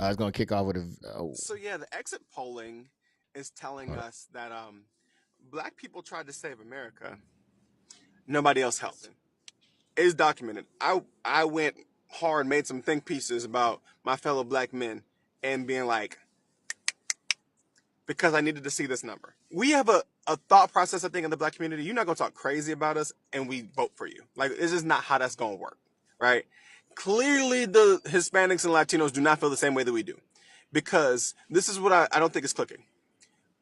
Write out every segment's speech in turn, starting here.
I was going to kick off with a. So yeah, the exit polling is telling us that black people tried to save America. Nobody else helped. It's documented. I went hard, made some think pieces about my fellow black men, and being like, because I needed to see this number. We have a thought process, I think, in the black community. You're not gonna talk crazy about us, and we vote for you. Like, this is not how that's gonna work, right? Clearly, the Hispanics and Latinos do not feel the same way that we do, because this is what I don't think is clicking.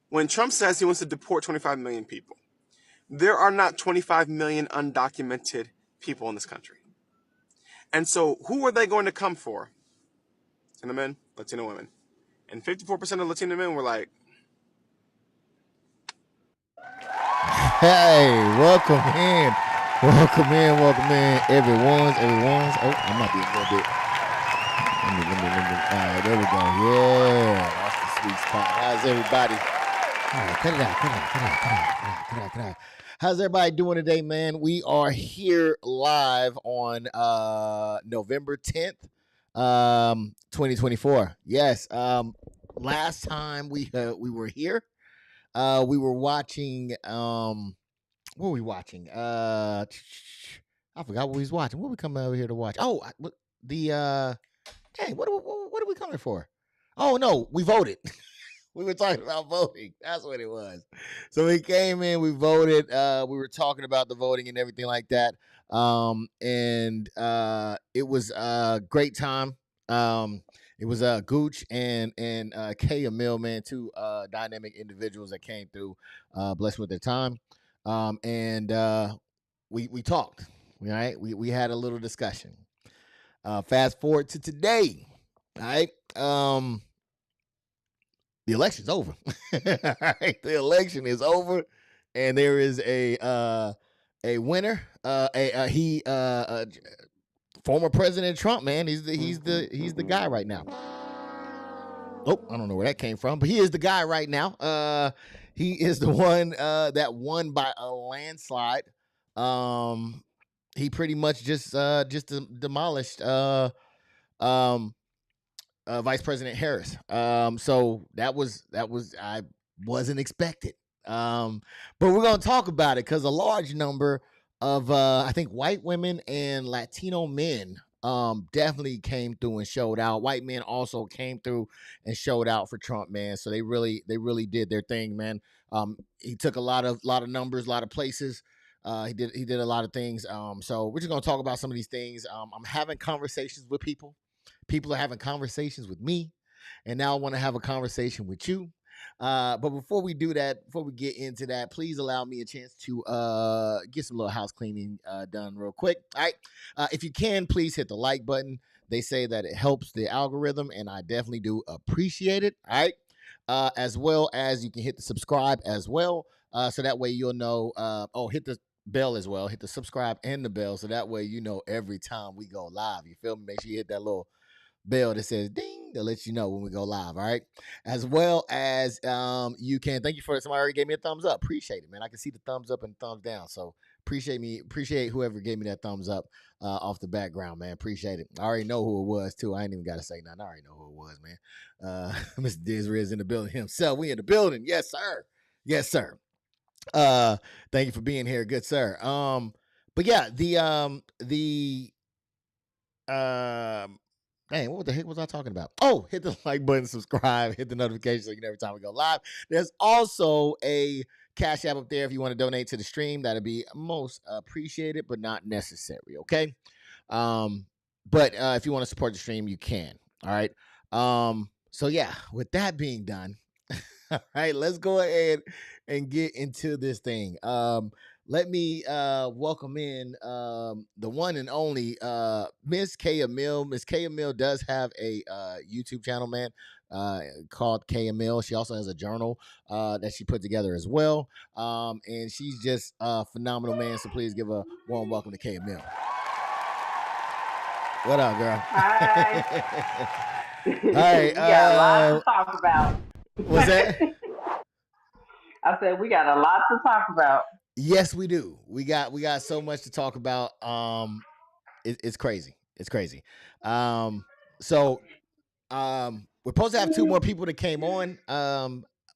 When Trump says he wants to deport 25 million people, there are not 25 million undocumented people in this country. And so, who are they going to come for? Latino men, Latino women. And 54% of Latino men were like, Hey, welcome in. Welcome in, everyone's. Oh, I might be a little bit. Let me. All right, there we go. Yeah, that's the sweet spot. How's everybody? All right, cut it out. How's everybody doing today, man? We are here live on November 10th, 2024. Yes. Last time we were here, we were watching what were we watching? I forgot what we was watching. What we coming over here to watch? Oh, the hey, what are we coming for? Oh no, we voted. We were talking about voting. That's what it was. So we came in, we voted. We were talking about the voting and everything like that. And it was a great time. It was Gooch and Kay Emil, man, two dynamic individuals that came through, blessed with their time. And we talked. Right, we had a little discussion. Fast forward to today. All right. The election's over. Right? The election is over, and there is a winner. Former President Trump, man. He's the guy right now. Oh, I don't know where that came from, but he is the guy right now. He is the one that won by a landslide. He pretty much just demolished Vice President Harris. So that was I wasn't expected. But we're gonna talk about it because a large number of I think white women and Latino men definitely came through and showed out. White men also came through and showed out for Trump, man. So they really did their thing, man. He took a lot of numbers, a lot of places. He did a lot of things. So we're just gonna talk about some of these things. I'm having conversations with people. People are having conversations with me, and now I want to have a conversation with you. But before we do that, before we get into that, please allow me a chance to get some little house cleaning done real quick. All right. If you can, please hit the like button. They say that it helps the algorithm, and I definitely do appreciate it. All right. As well as you can hit the subscribe as well. So that way you'll know. Hit the bell as well. Hit the subscribe and the bell. So that way you know every time we go live. You feel me? Make sure you hit that little bell that says ding that lets you know when we go live. All right, as well as you can thank you for somebody already gave me a thumbs up. Appreciate it, man. I can see the thumbs up and thumbs down, so appreciate whoever gave me that thumbs up off the background, man. Appreciate it. I already know who it was too. I ain't even got to say nothing. I already know who it was, man. Mr. DisRiz in the building himself. We in the building. Yes sir. Thank you for being here, good sir. But yeah, Dang, what the heck was I talking about? Oh, hit the like button, subscribe, hit the notification so you know every time we go live. There's also a Cash App up there if you want to donate to the stream. That'd be most appreciated, but not necessary. Okay. But if you want to support the stream, you can. All right. So yeah, with that being done, all right, let's go ahead and get into this thing. Let me welcome in the one and only Miss K Emil. Miss K Emil does have a YouTube channel, man, called K Emil. She also has a journal that she put together as well. And she's just a phenomenal, man. So please give a warm welcome to K Emil. What up, girl? Hi. All right. We got a lot to talk about. What's that? I said we got a lot to talk about. Yes, we do. We got so much to talk about. It's crazy. It's crazy. So we're supposed to have two more people that came on.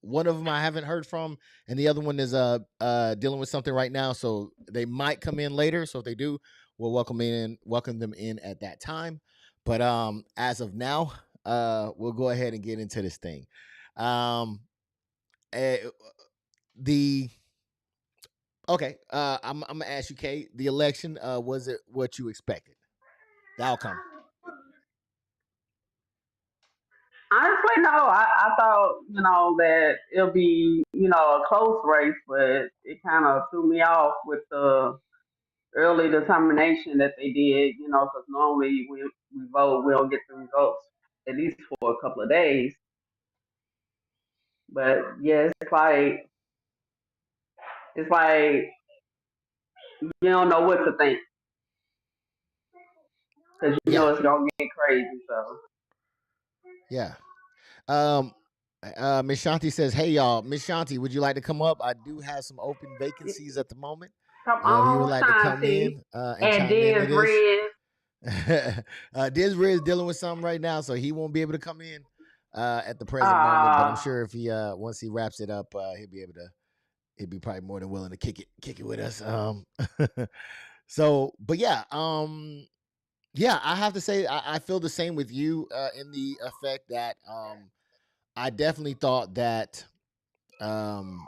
One of them I haven't heard from, and the other one is dealing with something right now, so they might come in later. So if they do, we'll welcome them in at that time. But as of now, we'll go ahead and get into this thing. Eh, the Okay, I'm gonna ask you, Kate. The election, was it what you expected? The outcome. Honestly, no. I thought, that it'll be, a close race, but it kind of threw me off with the early determination that they did, because normally we vote, we don't get the results at least for a couple of days. But yeah, it's like you don't know what to think because Yeah, it's gonna get crazy. So yeah. Um, Miss Shanti says, "Hey y'all, Miss Shanti, would you like to come up? I do have some open vacancies at the moment. come If you would on, like to come Shanti in and and chime into Diz this, Riz. DisRiz dealing with something right now, so he won't be able to come in at the present moment. But I'm Uh, sure if he once he wraps it up, he'll be able to. He'd be probably more than willing to kick it with us. So, but yeah, yeah, I have to say I feel the same with you in the effect that I definitely thought that um,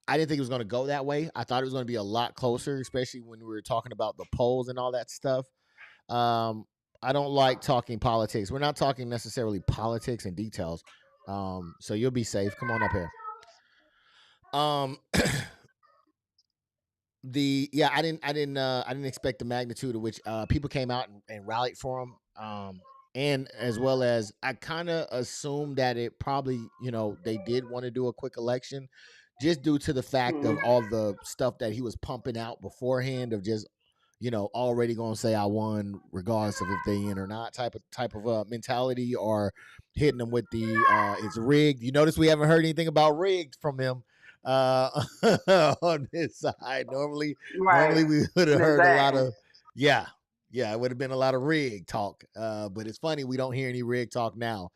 I didn't think it was going to go that way. I thought it was going to be a lot closer, especially when we were talking about the polls and all that stuff. Um, I don't like talking politics. We're not talking necessarily politics and details. So you'll be safe. Come on up here. Um, I didn't expect the magnitude of which people came out and rallied for him. And as well as I kind of assumed that it probably, they did want to do a quick election just due to the fact of hmm, all the stuff that he was pumping out beforehand of just, already gonna say I won regardless of if they in or not type of mentality, or hitting them with the it's rigged. You notice we haven't heard anything about rigged from him uh on this side. Normally right, we would have heard a lot exactly. of, yeah, it would have been a lot of rig talk. But it's funny we don't hear any rig talk now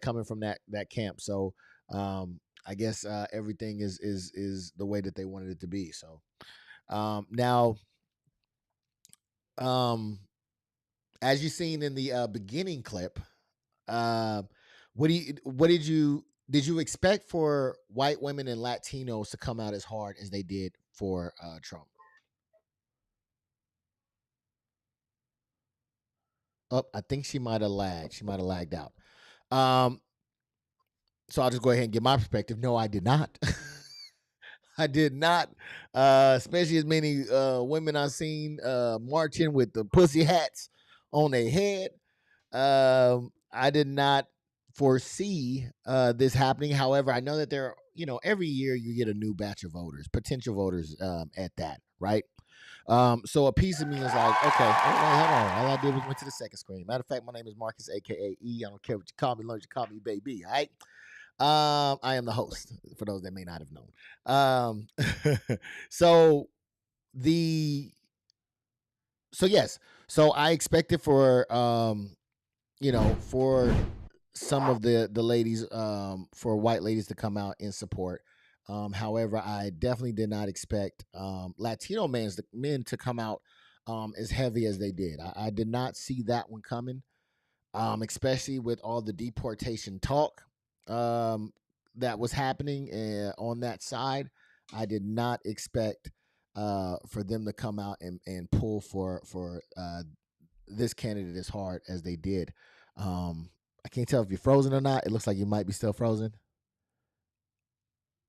coming from that camp. So I guess everything is the way that they wanted it to be. So now um as you seen in the beginning clip, uh what did you expect for white women and Latinos to come out as hard as they did for Trump? Oh, I think she might have lagged. She might have lagged out. Um, so I'll just go ahead and give my perspective. No, I did not. I did not. Especially as many women I've seen marching with the pussy hats on their head. I did not foresee this happening. However, I know that every year you get a new batch of voters, potential voters at that, right? So a piece of me is like, okay, oh wait, hold on. All I did was went to the second screen. Matter of fact, my name is Marcus, aka E. I don't care what you call me, long as you call me baby. All right. I am the host for those that may not have known. So the so yes, so I expected for for some of the ladies, for white ladies to come out in support. However, I definitely did not expect Latino men to come out as heavy as they did. I did not see that one coming, especially with all the deportation talk um, that was happening on that side. I did not expect for them to come out and pull for this candidate as hard as they did. I can't tell if you're frozen or not. It looks like you might be still frozen.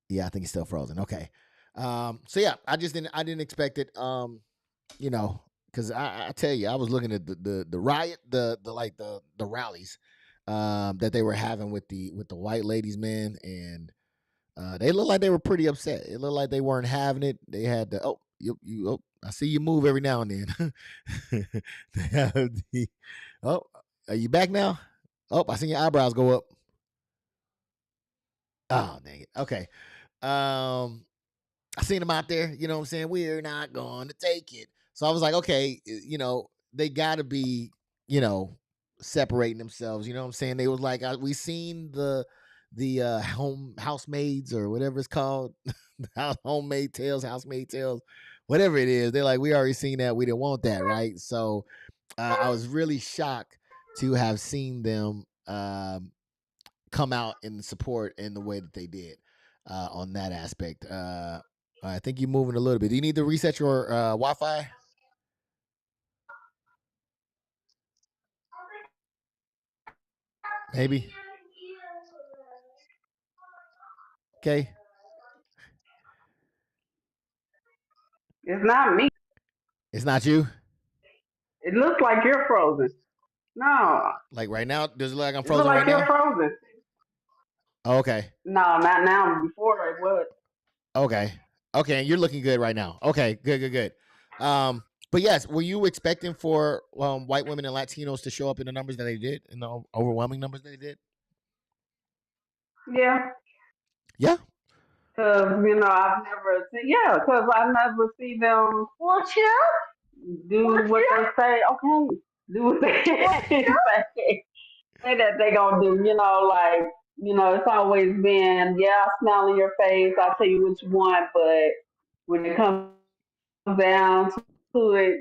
Yeah, I think he's still frozen. Okay. So yeah, I didn't expect it. You know, because I tell you, I was looking at the riot, the like the rallies that they were having with the white ladies, man, and they looked like they were pretty upset. It looked like they weren't having it. They had the I see you move every now and then. They have oh, are you back now? Oh, I see your eyebrows go up. Oh, dang it. Okay. I seen them out there, you know what I'm saying? We're not going to take it. So I was like, okay, they got to be, you know, separating themselves. You know what I'm saying? They was like, we seen the housemaids or whatever it's called, homemade tales, housemaid tales, whatever it is. They're like, we already seen that. We didn't want that, right? So I was really shocked to have seen them come out and support in the way that they did on that aspect. I think you're moving a little bit. Do you need to reset your Wi-Fi? Maybe. Okay. It's not me. It's not you. It looks like you're frozen. No, Like right now, does it look like I'm it looks frozen right like you're now? frozen. Oh, okay. No, not now. Before it was. Okay. Okay. And you're looking good right now. Okay. Good. Good. Good. But yes, were you expecting for white women and Latinos to show up in the numbers that they did, in the overwhelming numbers they did? Yeah, Yeah. because I've never seen. Yeah, because I never see them. Watch out! Do what they say. Okay, do what they say. Say that they gonna do. Like it's always been. Yeah, I smile in your face. I'll tell you what you want, but when it comes down to it,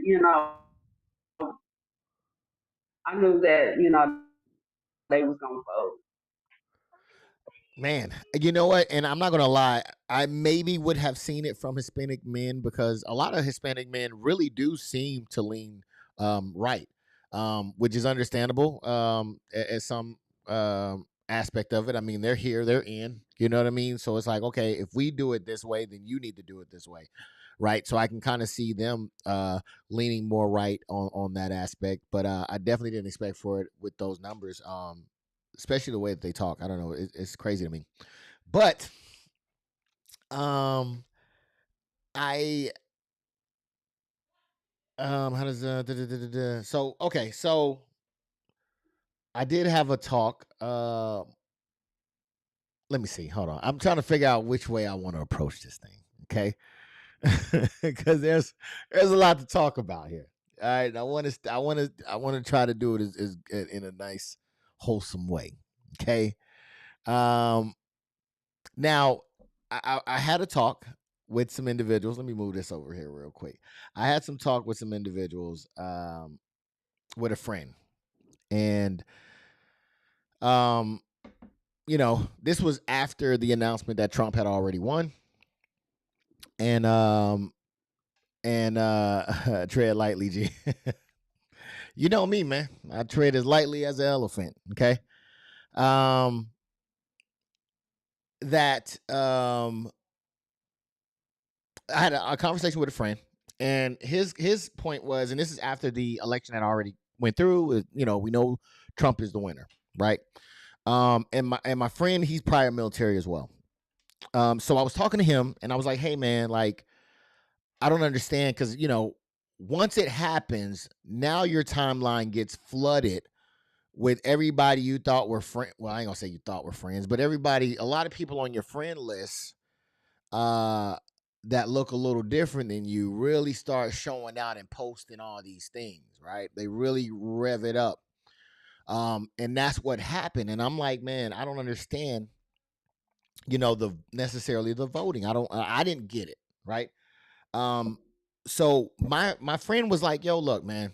I knew that they was gonna vote. Man, you know what? And I'm not gonna lie, I maybe would have seen it from Hispanic men because a lot of Hispanic men really do seem to lean right, which is understandable at some aspect of it. I mean, they're here, they're in. You know what I mean? So it's like, okay, if we do it this way, then you need to do it this way, right? So I can kind of see them leaning more right on that aspect. But I definitely didn't expect for it with those numbers. Especially the way that they talk. I don't know. It's crazy to me. But I how does so okay, so I did have a talk. Let me see. Hold on. I'm trying to figure out which way I want to approach this thing. Okay. Because there's a lot to talk about here. All right. I want to try to do it as in a nice, wholesome way. Okay. Um Now, I had a talk with some individuals. Let me move this over here real quick. I had some talk with some individuals with a friend, and um, this was after the announcement that Trump had already won, and tread lightly, G. You know me, man. I tread as lightly as an elephant. Okay. Um, that I had a conversation with a friend, and his point was, and this is after the election had already went through. We know Trump is the winner, right? And my friend, he's prior military as well. So I was talking to him, and I was like, "Hey, man, like, I don't understand because once it happens, now your timeline gets flooded with everybody you thought were friends. Well, I ain't gonna say you thought were friends, but everybody, a lot of people on your friend list, uh, that look a little different than you really start showing out and posting all these things, right? They really rev it up. And that's what happened. And I'm like, man, I don't understand, necessarily the voting. I didn't get it, right? So my friend was like, yo, look, man,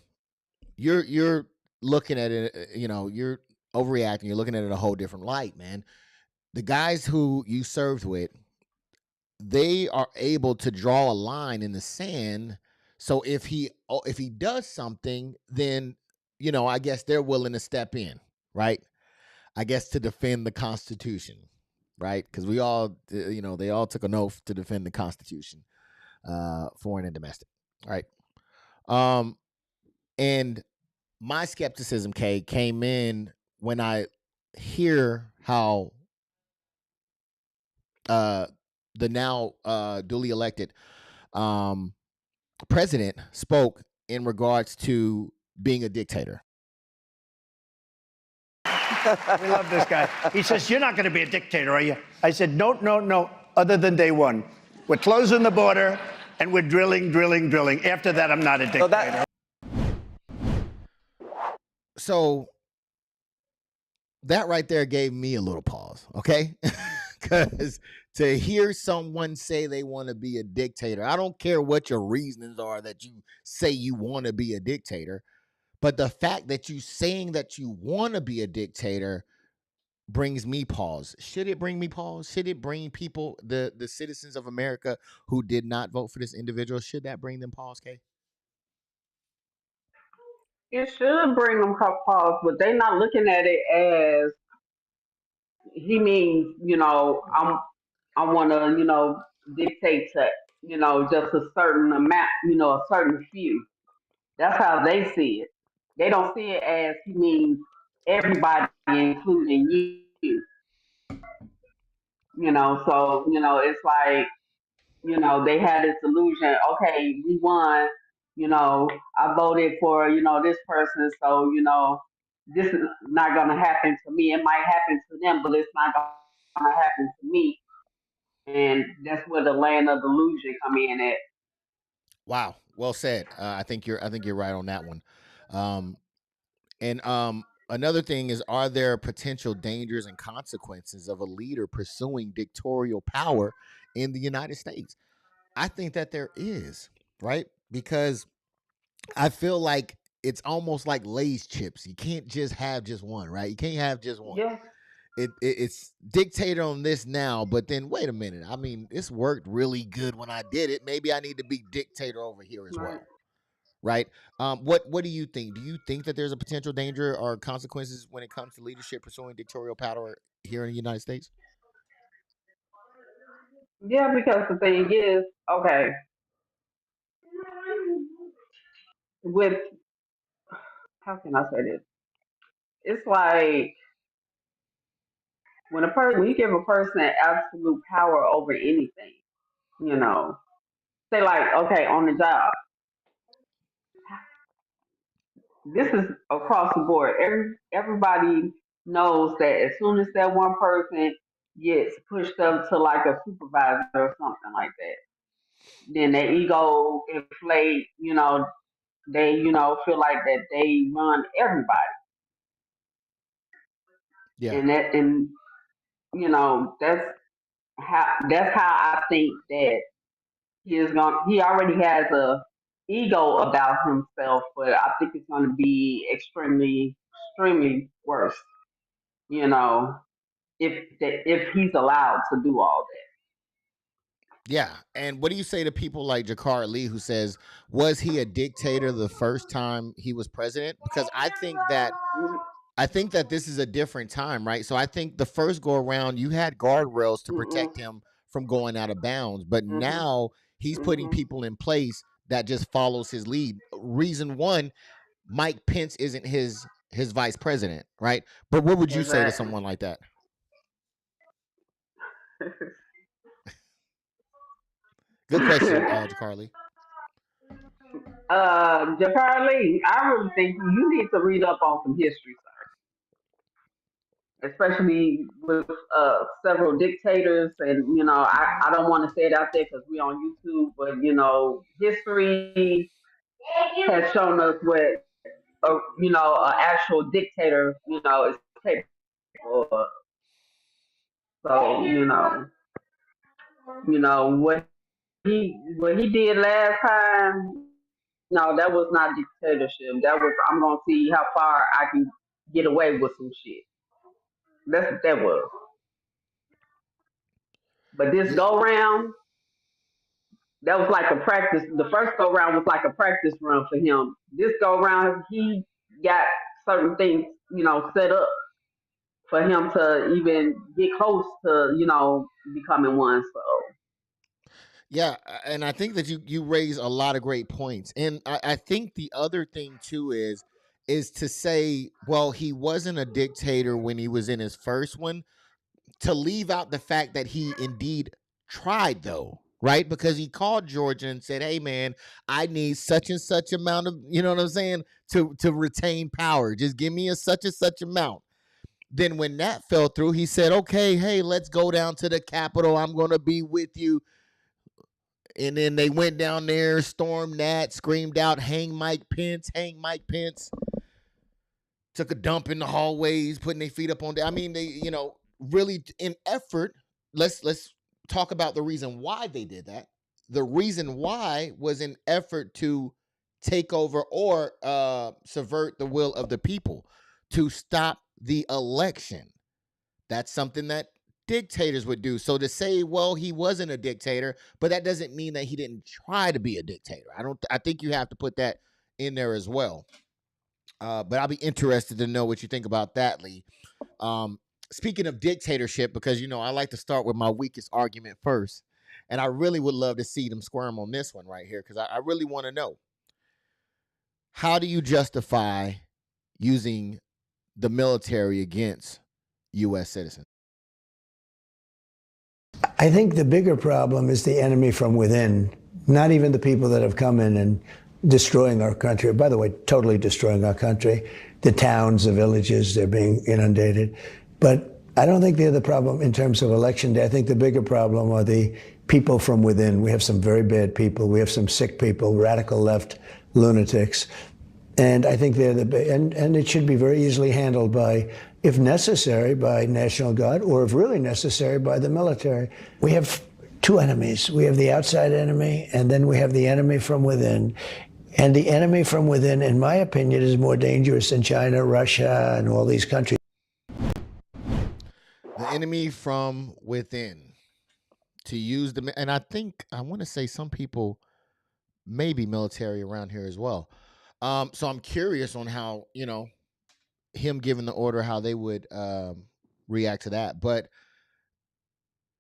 you're looking at it, you're overreacting, you're looking at it a whole different light, man. The guys who you served with, they are able to draw a line in the sand. So if he does something, then I guess they're willing to step in, right? I guess to defend the Constitution, right? Because we all, they all took an oath to defend the Constitution, foreign and domestic, right? And my skepticism, came in when I hear how the now duly elected president spoke in regards to being a dictator. We love this guy. He says, "You're not going to be a dictator, are you?" I said, no, other than day one. We're closing the border, and we're drilling. After that, I'm not a dictator. So that right there gave me a little pause, okay? Because to hear someone say they want to be a dictator, I don't care what your reasons are that you say you want to be a dictator, but the fact that you saying that you want to be a dictator brings me pause. Should it bring me pause? Should it bring people, the citizens of America who did not vote for this individual, should that bring them pause, Kay? It should bring them pause, but they're not looking at it as he means, I want to, dictate to, just a certain amount, a certain few. That's how they see it. They don't see it as he means everybody, including you. So it's like they had this illusion. Okay, we won. I voted for this person, so this is not going to happen to me. It might happen to them, but it's not going to happen to me. And that's where the land of illusion come in at. Wow, well said. I think you're right on that one. Um, and another thing is, are there potential dangers and consequences of a leader pursuing dictatorial power in the United States? I think that there is, right? Because I feel like it's almost like Lay's chips. You can't just have just one, right? You can't have just one. Yes, It's dictated on this now, but then wait a minute. I mean, this worked really good when I did it. Maybe I need to be dictator over here as right. well, right? What do you think? Do you think that there's a potential danger or consequences when it comes to leadership pursuing dictatorial power here in the United States? Yeah, because the thing is, okay, with how can I say this? It's like when you give a person absolute power over anything, you know, say like, okay, on the job, this is across the board. Everybody knows that as soon as that one person gets pushed up to like a supervisor or something like that, then their ego inflate. They feel like that they run everybody, Yeah. and that's how I think that he already has a ego about himself, but I think it's gonna be extremely worse, you know, if he's allowed to do all Yeah. And what do you say to people like Jakar Lee who says, was he a dictator the first time he was president? Because that. I think that this is a different time, right? So I think the first go around, you had guardrails to Mm-mm, protect him from going out of bounds, but mm-hmm, now he's putting mm-hmm. people in place that just follows his lead. Reason one, Mike Pence isn't his vice president, right? But what would you say to Exactly. someone like that? Good question, Jakar Lee. Jakar Lee, I really think you need to read up on some history, especially with several dictators. And I don't want to say it out there because we're on YouTube, but history has shown us what an actual dictator is capable of. So what he did last time. No, that was not dictatorship. That was I'm gonna see how far I can get away with some shit. That's what that was. But this Yeah. go round, that was like a practice. The first go round was like a practice run for him. This go round, he got certain things, set up for him to even get close to, becoming one. So Yeah, and I think that you raise a lot of great points, and I think the other thing too is to say, well, he wasn't a dictator when he was in his first one. To leave out the fact that he indeed tried, though, right? Because he called Georgia and said, "Hey, man, I need such and such amount of, you know what I'm saying, to retain power. Just give me a such and such amount." Then when that fell through, he said, "Okay, hey, let's go down to the Capitol. I'm going to be with you." And then they went down there, stormed that, screamed out, "Hang Mike Pence, hang Mike Pence." took a dump in the hallways, putting their feet up on. I mean, they really in effort. Let's talk about the reason why they did that. The reason why was an effort to take over or subvert the will of the people, to stop the election. That's something that dictators would do. So to say, well, he wasn't a dictator, but that doesn't mean that he didn't try to be a dictator. I think you have to put that in there as well. But I'll be interested to know what you think about that, Lee. Speaking of dictatorship, because I like to start with my weakest argument first, and I really would love to see them squirm on this one right here, because I really want to know, how do you justify using the military against U.S. citizens? I think the bigger problem is the enemy from within, not even the people that have come in and destroying our country. By the way, totally destroying our country. The towns, the villages, they're being inundated. But I don't think they're the problem in terms of election day. I think the bigger problem are the people from within. We have some very bad people. We have some sick people, radical left lunatics. And I think they're and it should be very easily handled by, if necessary, by National Guard, or if really necessary, by the military. We have two enemies. We have the outside enemy, and then we have the enemy from within. And the enemy from within, in my opinion, is more dangerous than China, Russia, and all these countries. The enemy from within. To use and I want to say some people may be military around here as well. So I'm curious on how, him giving the order, how they would react to that. But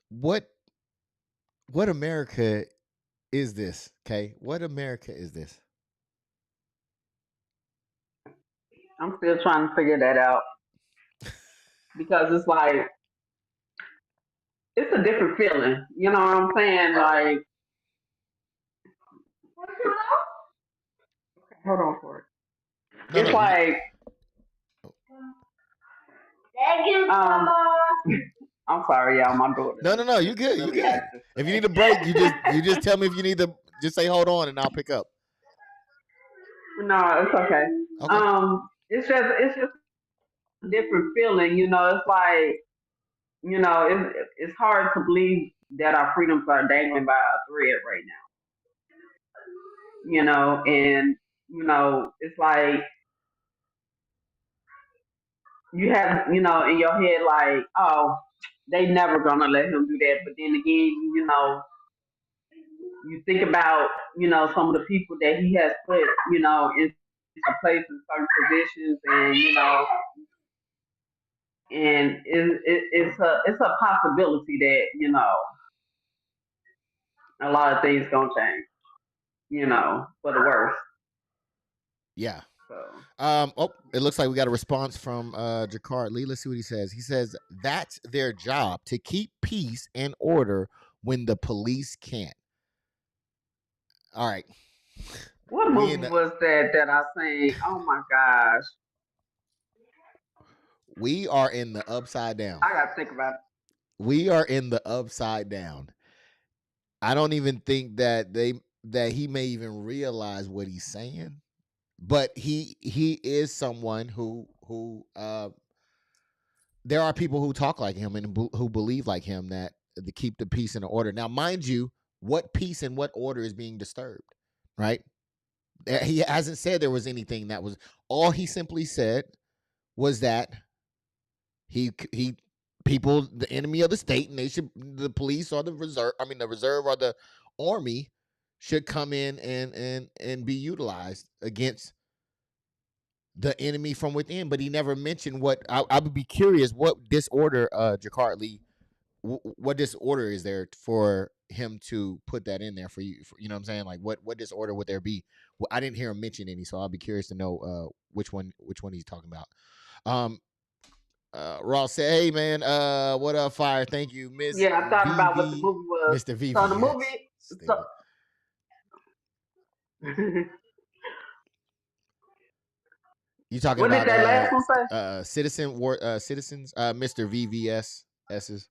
what America is this? Okay, what America is this? I'm still trying to figure that out, because it's like, it's a different feeling. You know what I'm saying? Like, hold on for it. It's like, I'm sorry, y'all. My daughter. No. You good. You good. If you need a break, you just tell me if you need to. Just say hold on, and I'll pick up. No, it's okay. It's just a different feeling. It's like, it's hard to believe that our freedoms are dangling by a thread right now. And it's like, you have, in your head, like, oh, they never gonna let him do that. But then again, you think about, some of the people that he has put, in place in certain positions, and it's a possibility that, a lot of things gonna change, for the worse. Yeah. It looks like we got a response from Jakart Lee. Let's see what he says. He says that's their job, to keep peace and order when the police can't. All right. What movie was that I seen? Oh my gosh. We are in the upside down. I gotta think about it. We are in the upside down. I don't even think that he may even realize what he's saying. But he is someone who there are people who talk like him and who believe like him, that to keep the peace and the order. Now, mind you, what peace and what order is being disturbed, right? He hasn't said there was anything that was. All he simply said was that he people, the enemy of the state, and the police or the reserve. I mean, the reserve or the army should come in and be utilized against the enemy from within. But he never mentioned what. I would be curious what disorder, Jakart Lee, what disorder is there for him to put that in there for you? You know what I'm saying? Like what disorder would there be? Well, I didn't hear him mention any, so I'll be curious to know which one he's talking about. Ross said, "Hey man, what up, Fire? Thank you, Miss." Yeah, I thought about what the movie was. Mr. VV. So the movie. You talking what about did that last one say? Citizens, Mr. VVS's.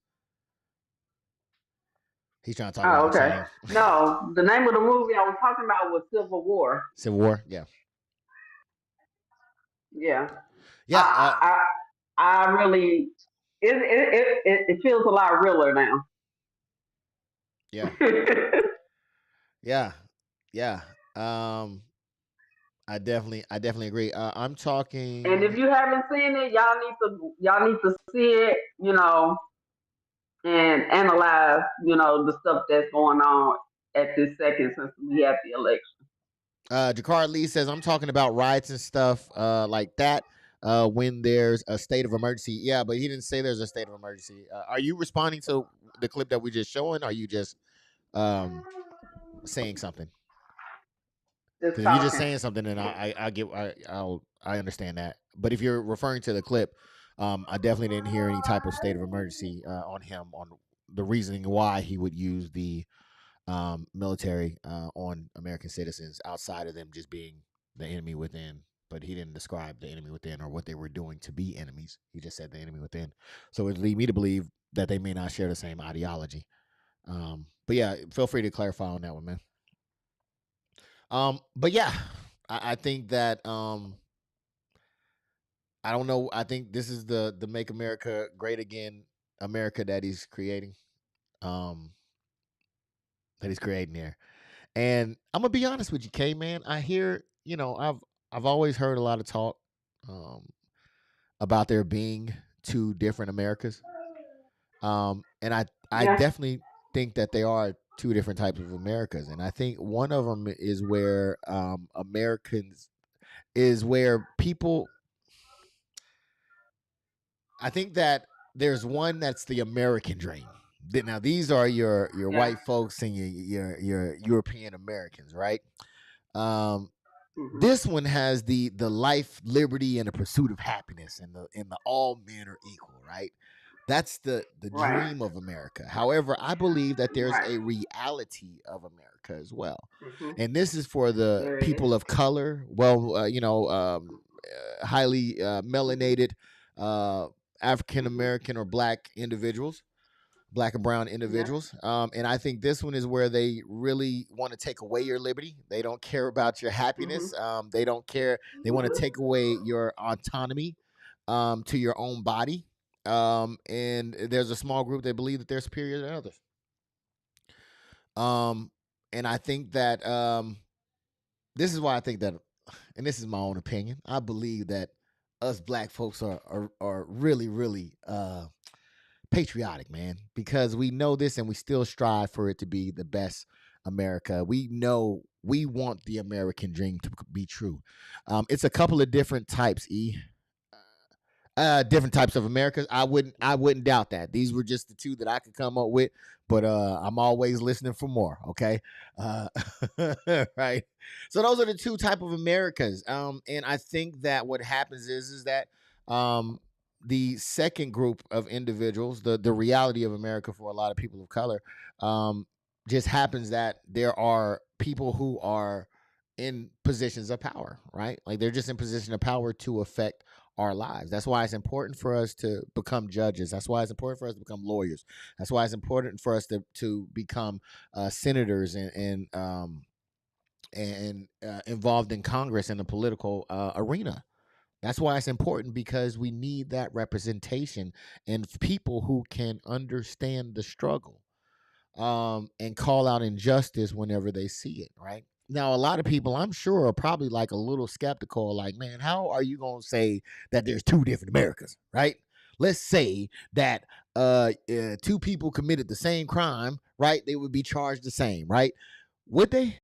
He's trying to talk about. Oh, okay. No, the name of the movie I was talking about was Civil War. Civil War, yeah. Yeah. Yeah. I really it feels a lot realer now. Yeah. Yeah. Yeah. Um, I definitely agree. I'm And talking. if you haven't seen it, y'all need to see it, and analyze, the stuff that's going on at this second since we have the election. Jakar Lee says I'm talking about riots and stuff like that. When there's a state of emergency, yeah, but he didn't say there's a state of emergency. Are you responding to the clip that we just showing? Or are you just um, saying something? Just Because if you're just talking. saying something, then I understand that. But if you're referring to the clip, I definitely didn't hear any type of state of emergency on him on the reasoning why he would use the military on American citizens outside of them just being the enemy within. But he didn't describe the enemy within or what they were doing to be enemies. He just said the enemy within. So it lead me to believe that they may not share the same ideology. But yeah, feel free to clarify on that one, man. But yeah, I think that I don't know. I think this is the Make America Great Again America that he's creating. Um, that he's creating there. And I'm gonna be honest with you, K man. I hear, I've always heard a lot of talk um about there being two different Americas. And I Yeah. definitely think that they are two different types of Americas. And I think one of them is where Americans is where people I think that there's one that's the American dream. Now these are your Yeah. white folks and your European Americans, right? Um, Hmm. this one has the life, liberty, and the pursuit of happiness, and the all men are equal, right? That's the Right. dream of America. However, I believe that there's Right. a reality of America as well, Hmm. and this is for the There it is. people of color. Well, highly melanated uh, African Hmm. American or black individuals, black and brown Yeah. individuals. And I think this one is where they really want to take away your liberty. They don't care about your Hmm. happiness. They don't care. They want to take away your autonomy to your own body. And there's a small group that believe that they're superior than others. Um, and I think that this is why I think that, and this is my own opinion. I believe that us black folks are really really patriotic, man, because we know this and we still strive for it to be the best America. We know we want the American dream to be true. It's a couple of different types, different types of Americas. I wouldn't doubt that. These were just the two that I could come up with, but I'm always listening for more. Okay, uh, right. So those are the two type of Americas. And I think that what happens is that um, the second group of individuals, the reality of America for a lot of people of color, um, just happens that there are people who are in positions of power, right? Like they're just in position of power to affect our lives. That's why it's important for us to become judges. That's why it's important for us to become lawyers. That's why it's important for us to become senators and involved in Congress and the political arena. That's why it's important because we need that representation and people who can understand the struggle and call out injustice whenever they see it, right? Now, a lot of people, I'm sure, are probably like a little skeptical, like, man, how are you going to say that there's two different Americas, right? Let's say that two people committed the same crime, right? They would be charged the same, right? Would they?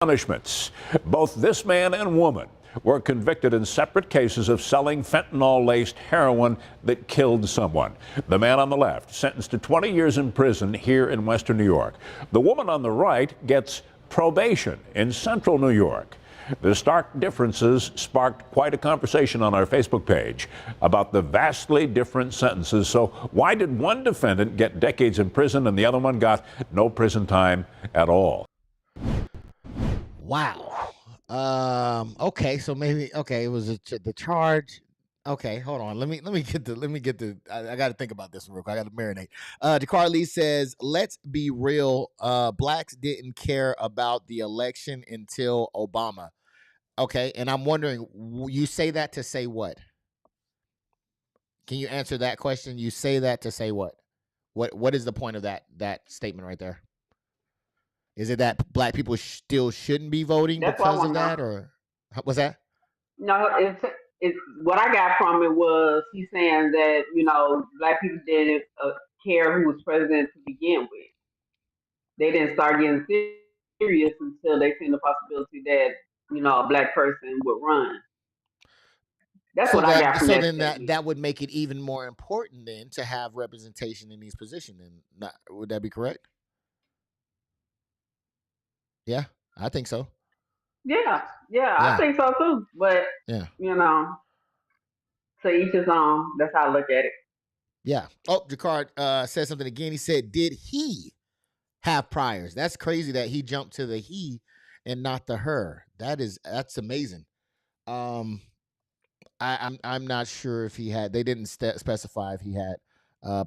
Punishments. Both this man and woman were convicted in separate cases of selling fentanyl-laced heroin that killed someone. The man on the left sentenced to 20 years in prison here in Western New York. The woman on the right gets probation in Central New York. The stark differences sparked quite a conversation on our Facebook page about the vastly different sentences. So why did one defendant get decades in prison and the other one got no prison time at all? Wow. Okay, so maybe it was the charge. Okay, hold on. Let me get the. I got to think about this one real quick. I got to marinate. Jakar Lee says, "Let's be real. Blacks didn't care about the election until Obama. Okay, and I'm wondering, you say that to say what? Can you answer that question? You say that to say what? What is the point of that statement right there? Is it that black people still shouldn't be voting That's what I because want of to know. that, or what's that? No, it's what I got from it was he's saying that black people didn't care who was president to begin with. They didn't start getting serious until they seen the possibility that a black person would run. That's So what I got from that then statement. that would make it even more important then to have representation in these positions. And would that be correct? Yeah, I think so. Yeah, I Yeah, think so too. But yeah, you know, to each his own. That's how I look at it. yeah. Oh, Jacquard said something again. He said, "Did he have priors?" That's crazy that he jumped to the he and not the her. That's amazing. Um, I'm not sure if he had. They didn't specify if he had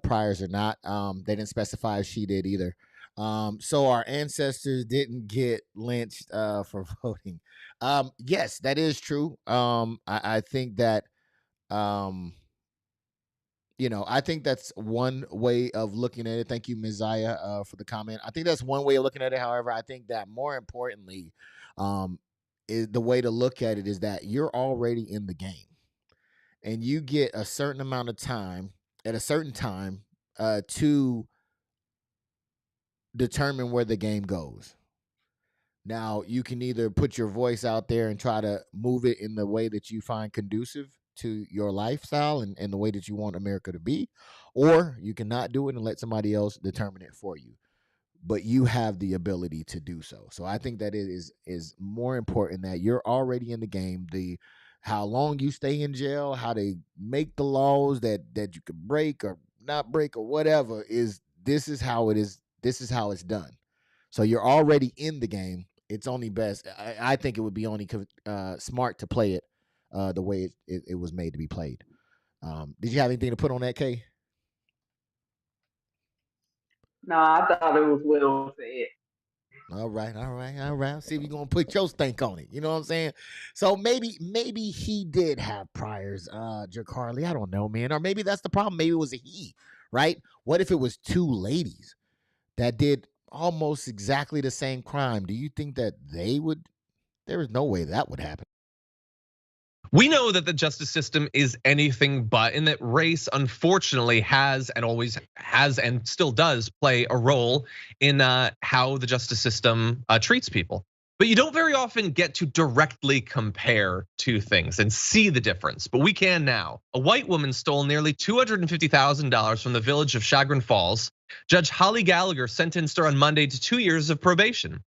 priors or not. They didn't specify if she did either. So our ancestors didn't get lynched for voting. Yes, that is true. I think that um, I think that's one way of looking at it. Thank you, Messiah, for the comment. I think that's one way of looking at it. However, I think that more importantly, um, is the way to look at it is that you're already in the game and you get a certain amount of time at a certain time to determine where the game goes. Now, you can either put your voice out there and try to move it in the way that you find conducive to your lifestyle and the way that you want America to be, or you cannot do it and let somebody else determine it for you. But you have the ability to do so. So I think that it is more important that you're already in the game. The how long you stay in jail, how they make the laws that you could break or not break or whatever this is how it is. This is how it's done. So you're already in the game. It's only best. I think it would be only smart to play it the way it was made to be played. Did you have anything to put on that, Kay? No, I thought it was well said. All right, all right, all right. See if you're gonna put your stink on it. You know what I'm saying? So maybe he did have priors, Jacarly. I don't know, man. Or maybe that's the problem. Maybe it was a he, right? What if it was two ladies that did almost exactly the same crime? Do you think that they would? There is no way that would happen. We know that the justice system is anything but, and that race unfortunately has and always has and still does play a role in how the justice system treats people. But you don't very often get to directly compare two things and see the difference, but we can now. A white woman stole nearly $250,000 from the village of Chagrin Falls. Judge Holly Gallagher sentenced her on Monday to 2 years of probation.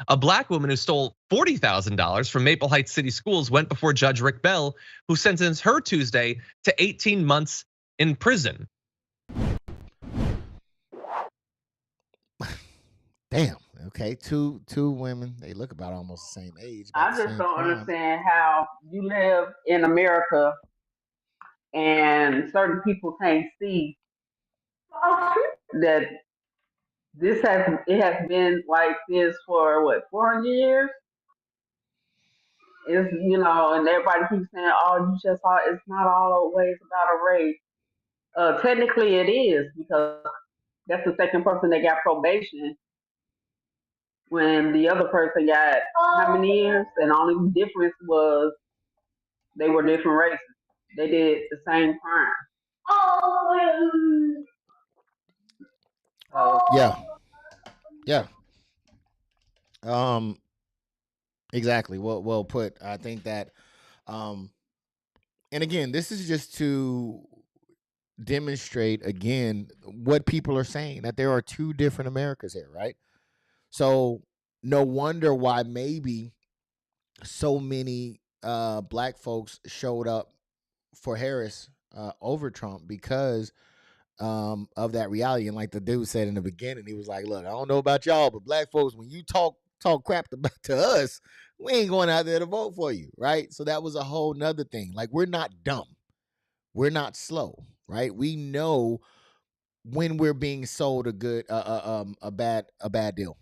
A black woman who stole $40,000 from Maple Heights City Schools went before Judge Rick Bell, who sentenced her Tuesday to 18 months in prison. Damn. Okay, two women. They look about almost the same age, about I the just same don't crime. understand how you live in America and certain people can't see that it has been like this for what 400 years. It's and everybody keeps saying, "Oh, you just saw." It's not always about a race. Technically, it is because that's the second person that got probation when the other person got how many years? And the only difference was they were different races. They did the same crime. So Yeah, yeah. Um, exactly. Well put. I think that, um, and again, this is just to demonstrate again what people are saying that there are two different Americas here, right? So no wonder why maybe so many black folks showed up for Harris over Trump because of that reality. And like the dude said in the beginning, he was like, "Look, I don't know about y'all, but black folks, when you talk crap to us, we ain't going out there to vote for you, right?" So that was a whole nother thing. Like, we're not dumb, we're not slow, right? We know when we're being sold a bad deal.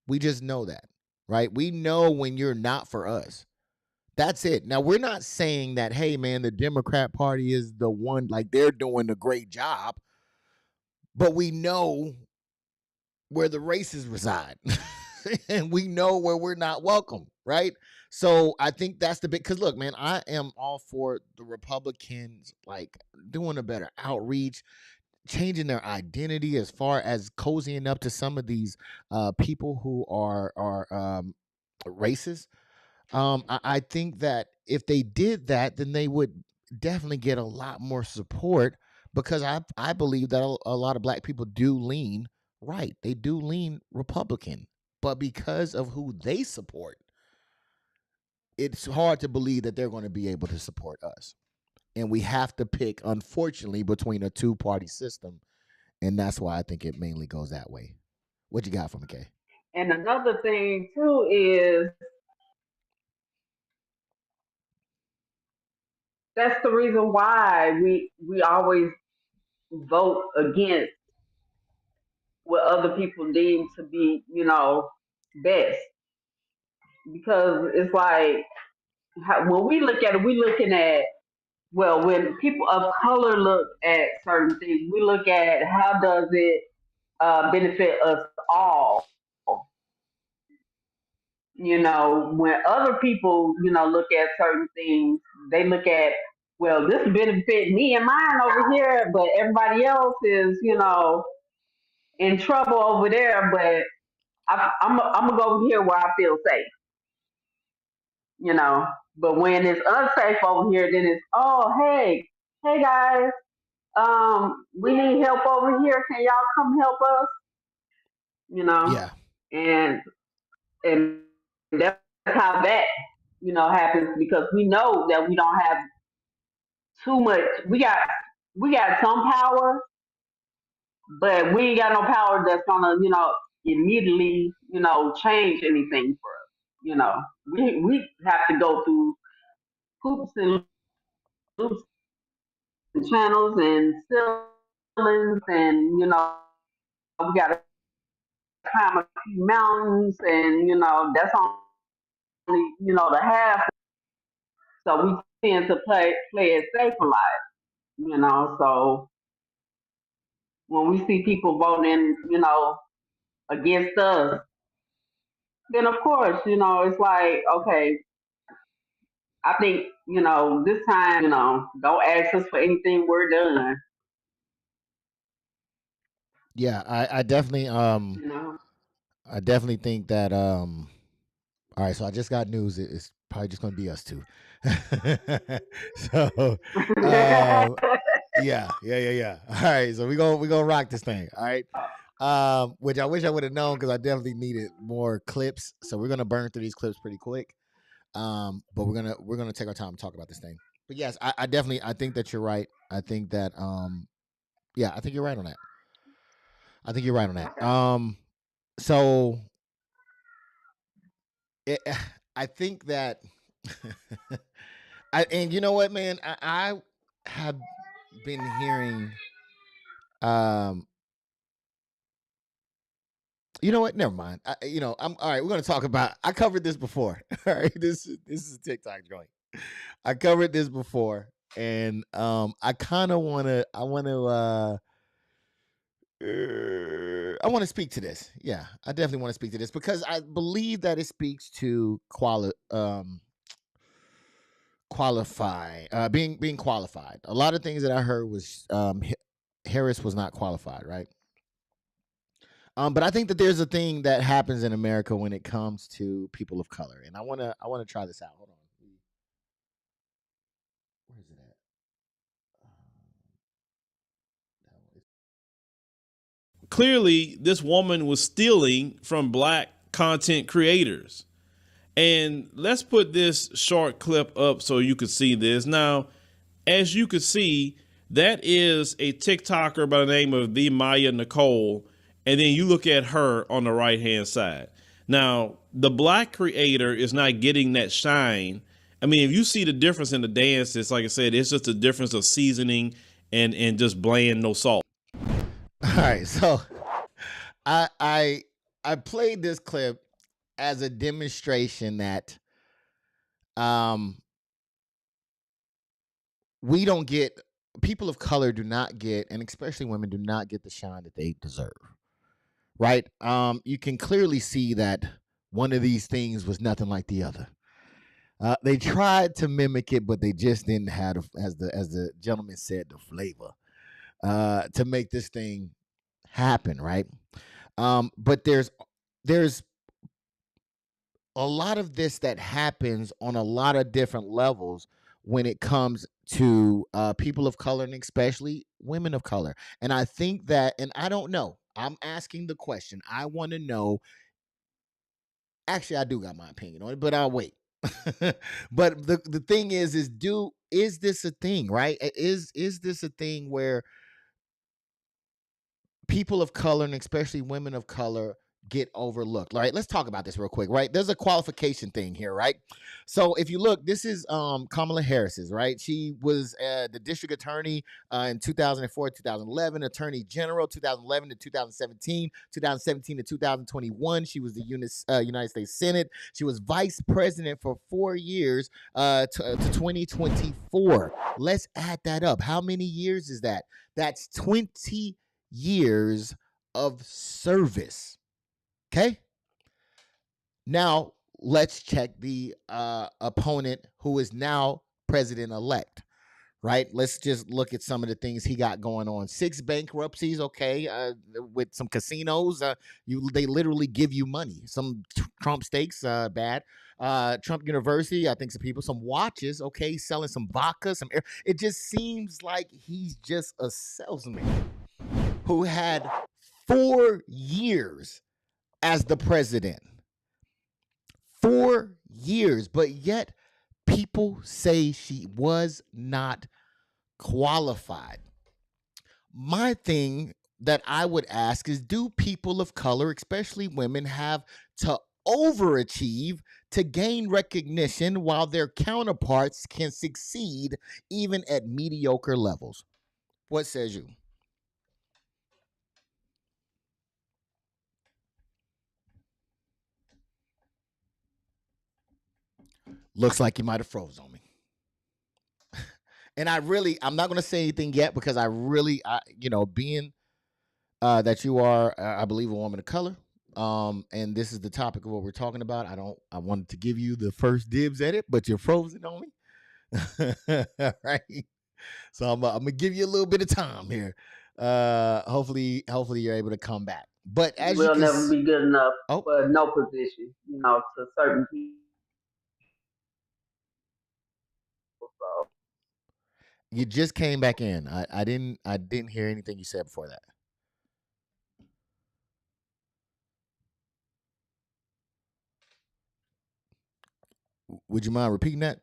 We just know that, right? We know when you're not for us. That's it. Now, we're not saying that, hey, man, the Democrat Party is the one, like they're doing a great job, but we know where the races reside and we know where we're not welcome, right? So I think that's the big, because look, man, I am all for the Republicans like doing a better outreach, changing their identity as far as cozying up to some of these people who are racist. I think that if they did that, then they would definitely get a lot more support, because I believe that a lot of black people do lean right. They do lean Republican, but because of who they support, it's hard to believe that they're going to be able to support us. And we have to pick, unfortunately, between a two-party system, and that's why I think it mainly goes that way. What you got for me, Kay? And another thing too is that's the reason why we always vote against what other people deem to be, best. Because it's like when we look at it, we're looking at, well, when people of color look at certain things, we look at how does it benefit us all. When other people, look at certain things, they look at, well, this benefit me and mine over here, but everybody else is, in trouble over there. But I'm gonna go over here where I feel safe, you know. But when it's unsafe over here, then it's, oh, hey guys, we need help over here. Can y'all come help us? Yeah. And and that's how that happens, because we know that we don't have too much. We got some power, but we ain't got no power that's gonna immediately change anything for us. We have to go through hoops and loops and channels and ceilings, and we got to climb a few mountains, and that's only the half. So we tend to play it safe a lot, So when we see people voting, against us, then of course, it's like, okay, I think, this time, don't ask us for anything, we're done. Yeah, You know. I definitely think that all right, so I just got news. It's probably just going to be us two. So, um, yeah. All right, so we gonna rock this thing. All right, which I wish I would have known, because I definitely needed more clips. So we're gonna burn through these clips pretty quick. But we're gonna take our time to talk about this thing. But yes, I definitely I think that you're right. I think that yeah, I think you're right on that. I think you're right on that. So it, I think that and you know what, man, I have been hearing um you know what, never mind. I'm all right. We're gonna talk about, I covered this before. All right, this is a TikTok joint. I covered this before, and I kind of I want to speak to this. Yeah, I definitely want to speak to this, because I believe that it speaks to being qualified. A lot of things that I heard was Harris was not qualified, right? But I think that there's a thing that happens in America when it comes to people of color, and I wanna try this out. Hold on, where is it at? Clearly this woman was stealing from black content creators. And let's put this short clip up so you could see this. Now, as you could see, that is a TikToker by the name of the Maya Nicole. And then you look at her on the right hand side. Now, the black creator is not getting that shine. I mean, if you see the difference in the dances, like I said, it's just a difference of seasoning and just bland, no salt. All right, so I played this clip as a demonstration that we don't get, people of color do not get, and especially women do not get the shine that they deserve. Right? You can clearly see that one of these things was nothing like the other. They tried to mimic it, but they just didn't have, as the gentleman said, the flavor to make this thing happen, right? But there's a lot of this that happens on a lot of different levels when it comes to people of color and especially women of color. And I think that, and I don't know, I'm asking the question. I want to know. Actually, I do got my opinion on it, but I'll wait. But the thing is this a thing, right? Is this a thing where people of color and especially women of color get overlooked? All right, let's talk about this real quick, right? There's a qualification thing here, right? So if you look, this is Kamala Harris's, right? She was the district attorney in 2004 2011, attorney general 2011 to 2017, 2017 to 2021. She was the United States Senate. She was vice president for 4 years to 2024. Let's add that up. How many years is that? That's 20 years of service. Okay. Now let's check the opponent who is now president elect. Right. Let's just look at some of the things he got going on. 6 bankruptcies. Okay. With some casinos. They literally give you money. Some Trump steaks. Bad. Trump University. I think some watches. Okay. Selling some vodka. It just seems like he's just a salesman who had 4 years as the president. 4 years, but yet people say she was not qualified. My thing that I would ask is, do people of color, especially women, have to overachieve to gain recognition while their counterparts can succeed even at mediocre levels? What says you? Looks like you might have froze on me. And I'm not going to say anything yet because being that you are, I believe, a woman of color, and this is the topic of what we're talking about. I wanted to give you the first dibs at it, but you're frozen on me. Right. So I'm gonna give you a little bit of time here. Hopefully you're able to come back. But as you We'll can, never be good enough oh, for no position, to certain people. So you just came back in. I didn't hear anything you said before that. Would you mind repeating that?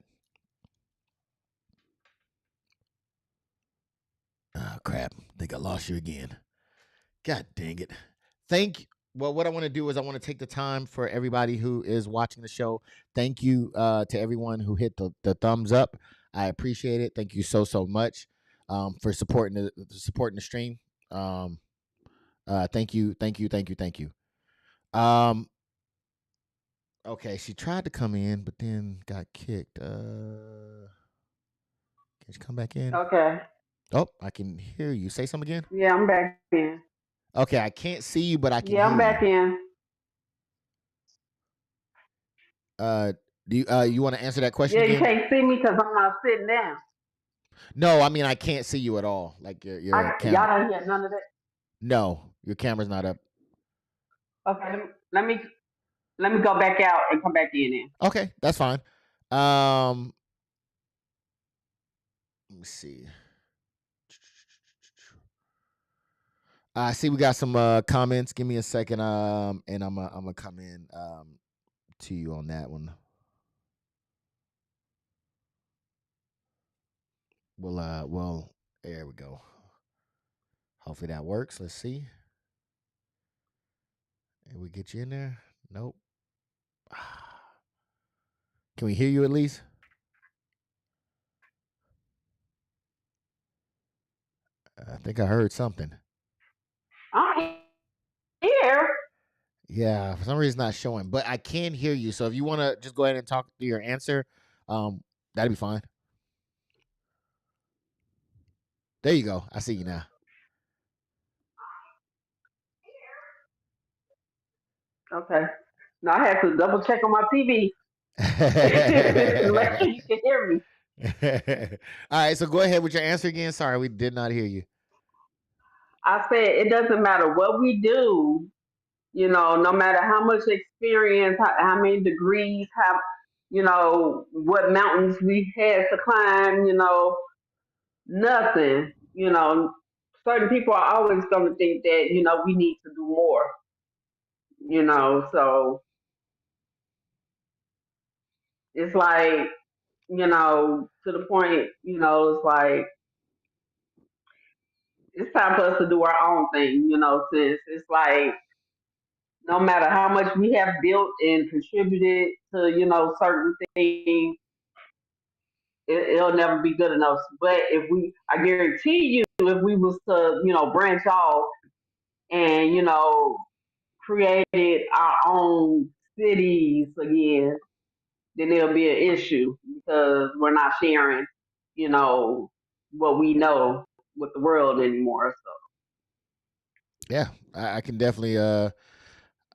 Oh, crap. I think I lost you again. God dang it. Well, what I want to do is I want to take the time for everybody who is watching the show. Thank you to everyone who hit the thumbs up. I appreciate it. Thank you so much for supporting the stream. Thank you. Okay, she tried to come in, but then got kicked. Can she come back in? okay. Oh, I can hear you. Say something again. Yeah, I'm back in. Okay, I can't see you, but I can Yeah, hear I'm back you. in. Do you want to answer that question Yeah, you again? can't see me because I'm not sitting down. No, I mean I can't see you at all. Like your Y'all camera. don't hear none of that. No, your camera's not up. Okay, let me go back out and come back in then. Okay, that's fine. Let me see. I see we got some comments. Give me a second. And I'm gonna come in to you on that one. Well, there we go. Hopefully that works. Let's see. And we get you in there. Nope. Can we hear you at least? I think I heard something. I'm here. Yeah, for some reason it's not showing, but I can hear you. So if you want to just go ahead and talk through your answer, That'd be fine. There you go. I see you now. Okay. Now I had to double check on my TV. Make sure you can hear me. All right, so go ahead with your answer again. Sorry, we did not hear you. I said it doesn't matter what we do, no matter how much experience, how many degrees, what mountains we had to climb, nothing. Certain people are always going to think that, we need to do more, so it's like, to the point, it's like, it's time for us to do our own thing, since it's like, no matter how much we have built and contributed to, certain things, it'll never be good enough. But I guarantee you, if we was to, branch off and, created our own cities again, then there'll be an issue because we're not sharing, what we know with the world anymore. So Yeah, I can definitely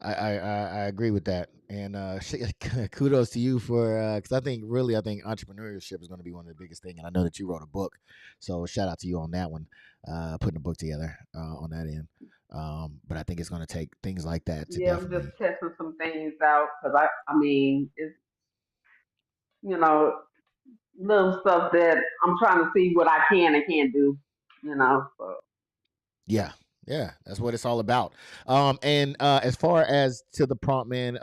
I agree with that, and kudos to you for because I think entrepreneurship is going to be one of the biggest thing, and I know that you wrote a book, so shout out to you on that one, putting a book together on that end. But I think it's going to take things like that to yeah, I'm definitely. just testing some things out because I mean, it's you know little stuff that I'm trying to see what I can and can't do. So Yeah, yeah, that's what it's all about. And as far as to the prompt, man,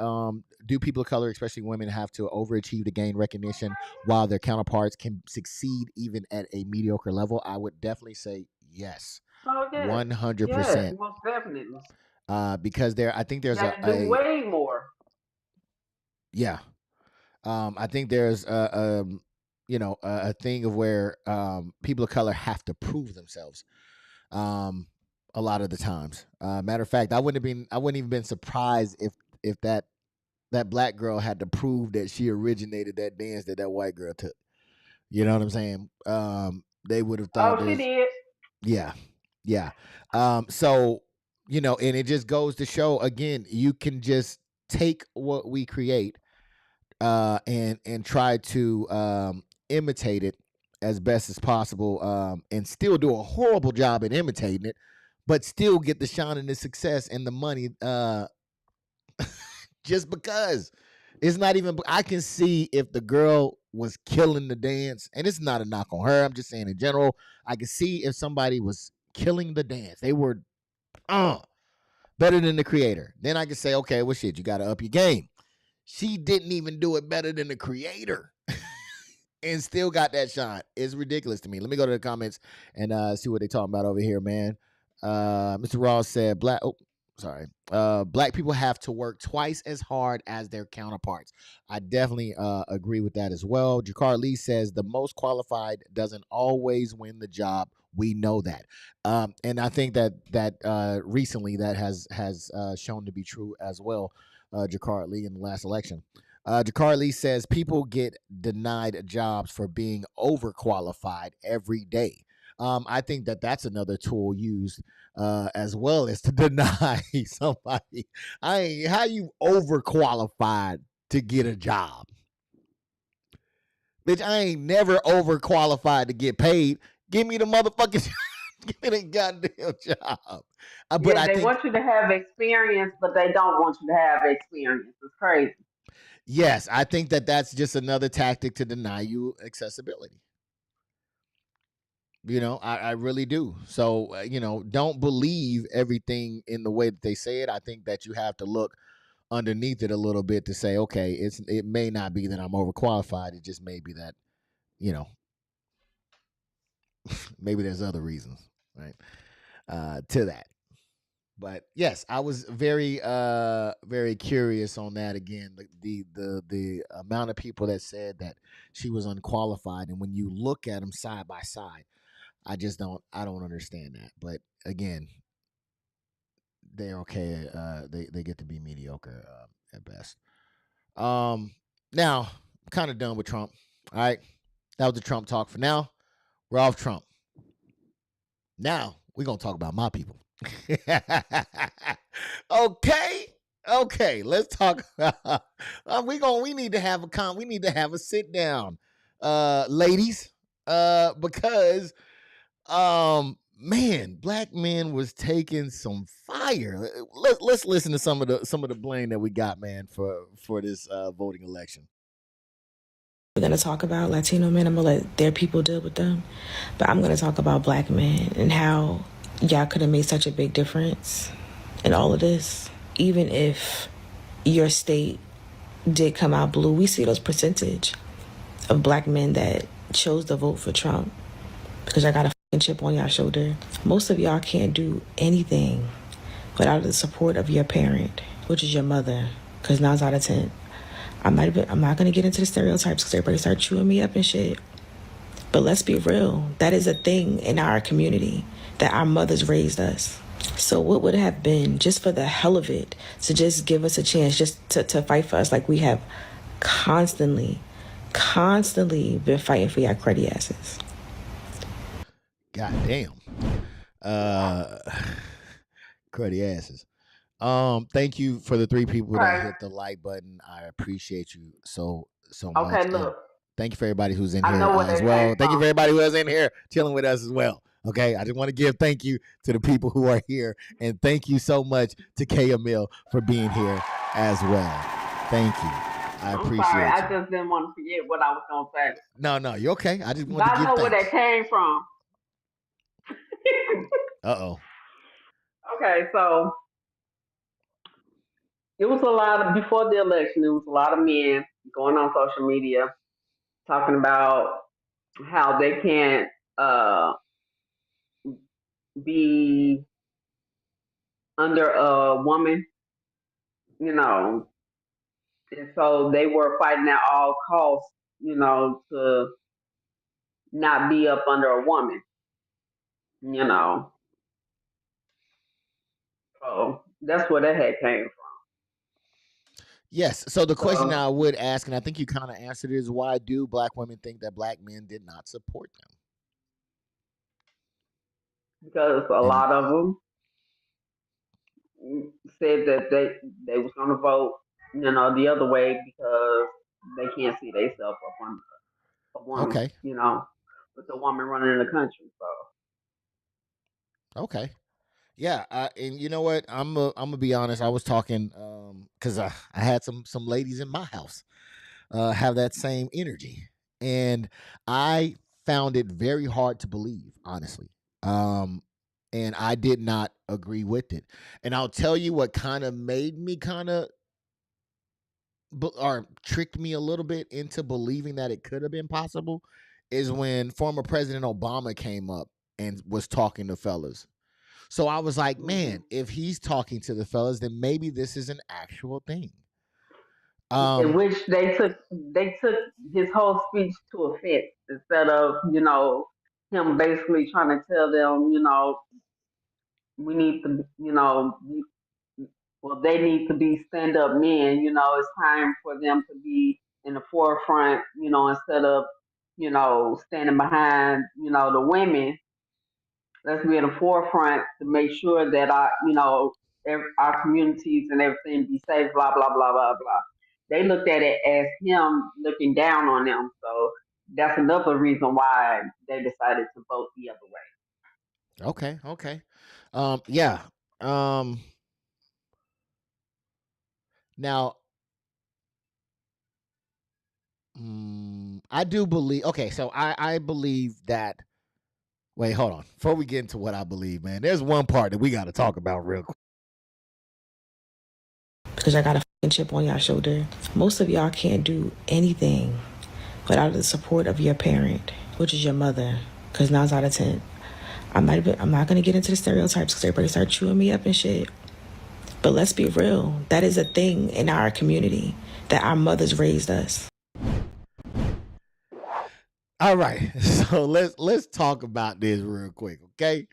do people of color, especially women, have to overachieve to gain recognition while their counterparts can succeed even at a mediocre level? I would definitely say yes, oh yes, one hundred yes, percent. most definitely. Because I think there's Got to do way more. yeah, I think there's a thing of where people of color have to prove themselves. Um, a lot of the times. Matter of fact, I wouldn't even been surprised if that black girl had to prove that she originated that dance that white girl took. You know what I'm saying? They would have thought Oh, she there's did. yeah, yeah. So and it just goes to show again, you can just take what we create and try to imitate it as best as possible, and still do a horrible job at imitating it, but still get the shine and the success and the money, just because it's not even. I can see if the girl was killing the dance, and it's not a knock on her. I'm just saying in general. I can see if somebody was killing the dance. They were uh, better than the creator. Then I can say, okay, well, shit, you got to up your game. She didn't even do it better than the creator. And still got that shot. It's ridiculous to me. Let me go to the comments and see what they talking about over here, man. Mr. Ross said, black people have to work twice as hard as their counterparts. I definitely agree with that as well. Jakar Lee says the most qualified doesn't always win the job. We know that, and I think that recently that has shown to be true as well. Jakar Lee in the last election. Jakar Lee says people get denied jobs for being overqualified every day. I think that's another tool used as well as to deny somebody. How you overqualified to get a job, bitch. I ain't never overqualified to get paid. Give me the motherfucking give me the goddamn job. But Yeah, I they think want you to have experience, but they don't want you to have experience. It's crazy. yes, I think that's just another tactic to deny you accessibility. I really do. So, don't believe everything in the way that they say it. I think that you have to look underneath it a little bit to say, okay, it may not be that I'm overqualified. It just may be that, you know, maybe there's other reasons, right? To that. But yes, I was very curious on that again. The amount of people that said that she was unqualified, and when you look at them side by side, I don't understand that. But again, they're okay. They get to be mediocre at best. Now, kind of done with Trump. All right. That was the Trump talk. For now, we're off Trump. Now, we're going to talk about my people. Okay. Okay, let's talk about we need to have a sit down, ladies, because man, black men was taking some fire. Let's listen to some of the blame that we got, man, for this voting election. We're going to talk about Latino men. I'm going to let their people deal with them. But I'm going to talk about black men and how y'all could have made such a big difference in all of this. Even if your state did come out blue, we see those percentage of black men that chose to vote for Trump because y'all got a fucking chip on y'all shoulder. Most of y'all can't do anything without the support of your parent, which is your mother, because 9 out of 10. I'm not going to get into the stereotypes because everybody start chewing me up and shit. But let's be real. That is a thing in our community that our mothers raised us. So what would it have been just for the hell of it to just give us a chance just to fight for us like we have constantly been fighting for y'all cruddy asses? God damn. Cruddy asses. Thank you for the 3 people that hit the like button. I appreciate you so much. Okay, look. Thank you for everybody who's in I here know what as they well. came Thank you from. for everybody who is in here chilling with us as well. Okay, I just want to give thank you to the people who are here, and thank you so much to K. Emil for being here as well. Thank you. I appreciate I'm sorry, you. I just didn't want to forget what I was gonna say. No, you're okay. I just want to I give know where thanks. that came from. Uh-oh. Okay, so it was a lot of before the election. It was a lot of men going on social media talking about how they can't be under a woman, you know, and so they were fighting at all costs, to not be up under a woman, you know. So that's where that had came Yes. So the from. question So I would ask, and I think you kind of answered it, is why do black women think that black men did not support them? because a And lot of them said that they was going to vote, the other way because they can't see themselves up under a woman, okay. with a woman running the country. So Okay. Yeah, and you know what? I'm gonna be honest. I was talking because I had some ladies in my house have that same energy, and I found it very hard to believe, honestly. Um, and I did not agree with it. And I'll tell you what kind of made me or tricked me a little bit into believing that it could have been possible is when former President Obama came up and was talking to fellas. So I was like, man, if he's talking to the fellas, then maybe this is an actual thing. in which they took his whole speech to offense instead of him basically trying to tell them we need to well they need to be stand up men. It's time for them to be in the forefront. Instead of standing behind the women. Let's be in the forefront to make sure that our communities and everything be safe. Blah blah blah blah blah. They looked at it as him looking down on them. So that's another reason why they decided to vote the other way. Okay. Yeah. Um, now, I do believe. Okay, so I believe that. Wait, hold on. Before we get into what I believe, man, there's one part that we got to talk about real quick. Because y'all got a fucking chip on y'all shoulder. Most of y'all can't do anything without the support of your parent, which is your mother, because 9 out of 10. I'm not going to get into the stereotypes because everybody start chewing me up and shit. But let's be real. That is a thing in our community that our mothers raised us. All right, so let's talk about this real quick, okay?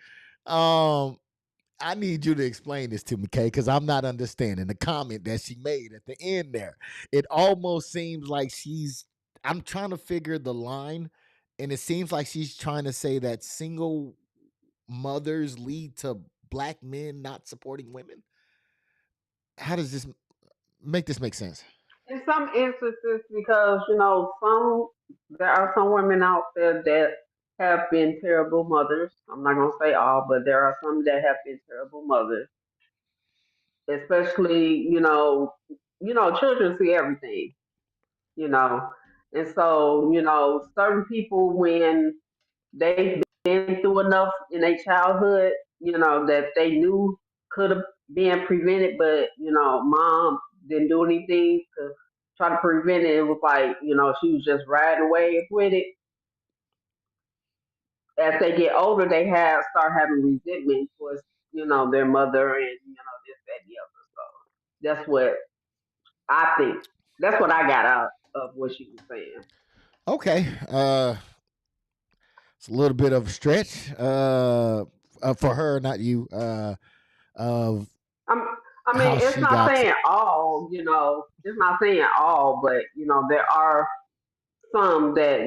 I need you to explain this to me, Kay, because I'm not understanding the comment that she made at the end there. It almost seems like I'm trying to figure the line, and it seems like she's trying to say that single mothers lead to black men not supporting women. How does this make sense? In some instances, because there are some women out there that have been terrible mothers. I'm not gonna say all, but there are some that have been terrible mothers. Especially, children see everything, you know, and so certain people when they've been through enough in their childhood, that they knew could have been prevented, but mom didn't do anything to try to prevent it. It was like she was just riding away with it. As they get older, they start having resentment towards their mother and this, that, and the other. So that's what I think. That's what I got out of what she was saying. Okay. It's a little bit of a stretch for her, not you, of I'm, I mean, how it's she not got to. saying all, it's not saying all, but there are some that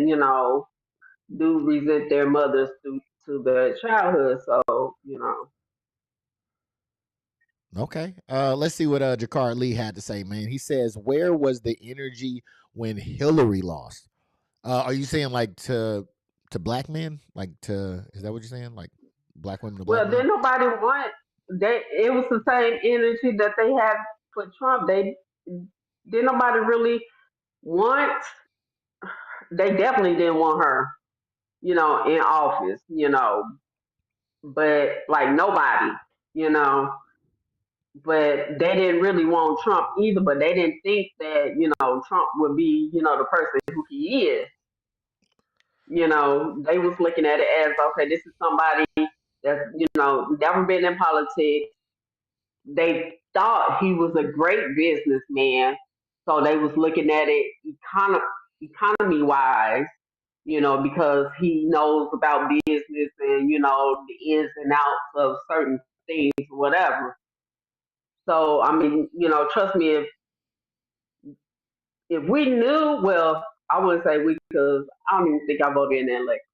do resent their mothers to their childhood. So Okay. Let's see what Jakar Lee had to say, man. He says, "Where was the energy when Hillary lost?" Are you saying like to black men? Like to is that what you're saying? Like black women to black well, men? then nobody want they. It was the same energy that they had for Trump. They did nobody really want. They definitely didn't want her, in office, but like nobody, you know. But they didn't really want Trump either. But they didn't think that Trump would be the person who he is. They was looking at it as, okay, this is somebody that's never been in politics. They thought he was a great businessman, so they was looking at it economy wise, because he knows about business and the ins and outs of certain things, whatever. So I mean, trust me, if we knew, well, I wouldn't say we, because I don't even think I voted in that election.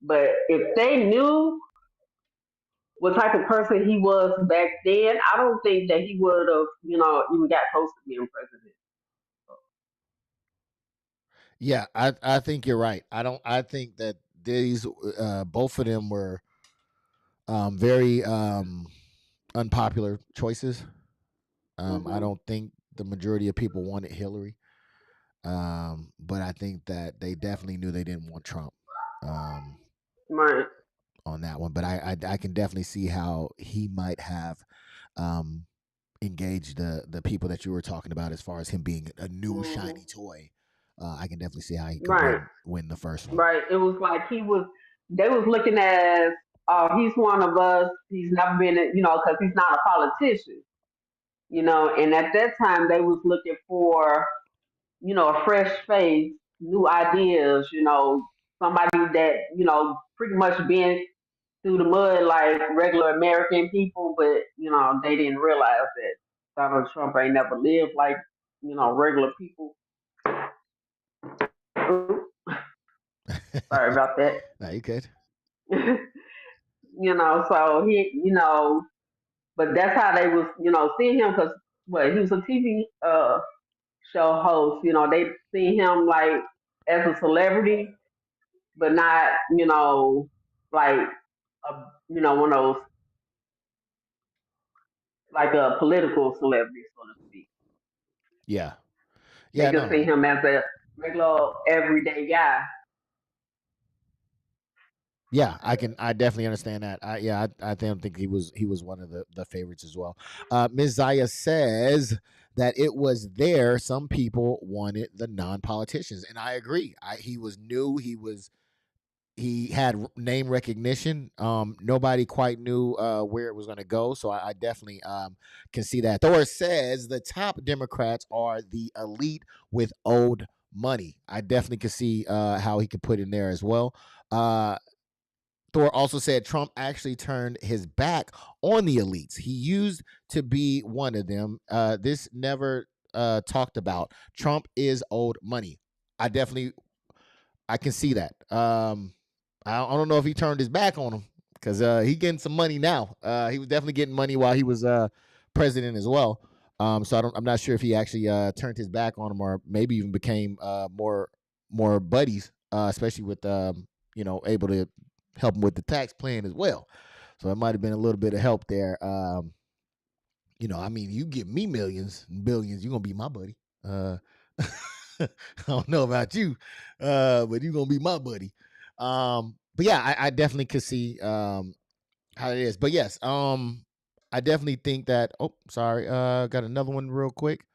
But if they knew what type of person he was back then, I don't think that he would have, even got close to being president. Yeah, I think you're right. I think that these both of them were very unpopular choices. I Hmm. don't think the majority of people wanted Hillary. But I think that they definitely knew they didn't want Trump um, Right. on that one. But I can definitely see how he might have um, engaged the people that you were talking about as far as him being a new Hmm. shiny toy. I can definitely see how he could Right. win the first one. Right. It was like they was looking at, he's one of us. He's never been, because he's not a politician, and at that time they was looking for, a fresh face, new ideas, somebody that, pretty much been through the mud like regular American people, but, they didn't realize that Donald Trump ain't never lived like, regular people. Sorry about that. Now you could. So but that's how they was, seeing him, because he was a TV show host. They see him like as a celebrity, but not, like one of those, like a political celebrity, so to speak. Yeah. They Yeah. just see No. him as a regular everyday guy. Yeah, I definitely understand that. I don't think he was one of the favorites as well. Ms. Zaya says that it was there. Some people wanted the non politicians, and I agree. He was new. He had name recognition. Nobody quite knew where it was going to go, so I definitely can see that. Thor says the top Democrats are the elite with old money. I definitely could see how he could put in there as well. Thor also said Trump actually turned his back on the elites. He used to be one of them. This never talked about. Trump is old money. I can see that. I don't know if he turned his back on him because he getting some money now. He was definitely getting money while he was president as well. So I'm not sure if he actually turned his back on him or maybe even became more buddies, especially with able to help him with the tax plan as well. So it might have been a little bit of help there. I mean, you give me millions and billions, you're gonna be my buddy. I don't know about you, but you're gonna be my buddy. But yeah, I definitely could see how it is. But yes, I definitely think that. Oh, sorry, got another one real quick.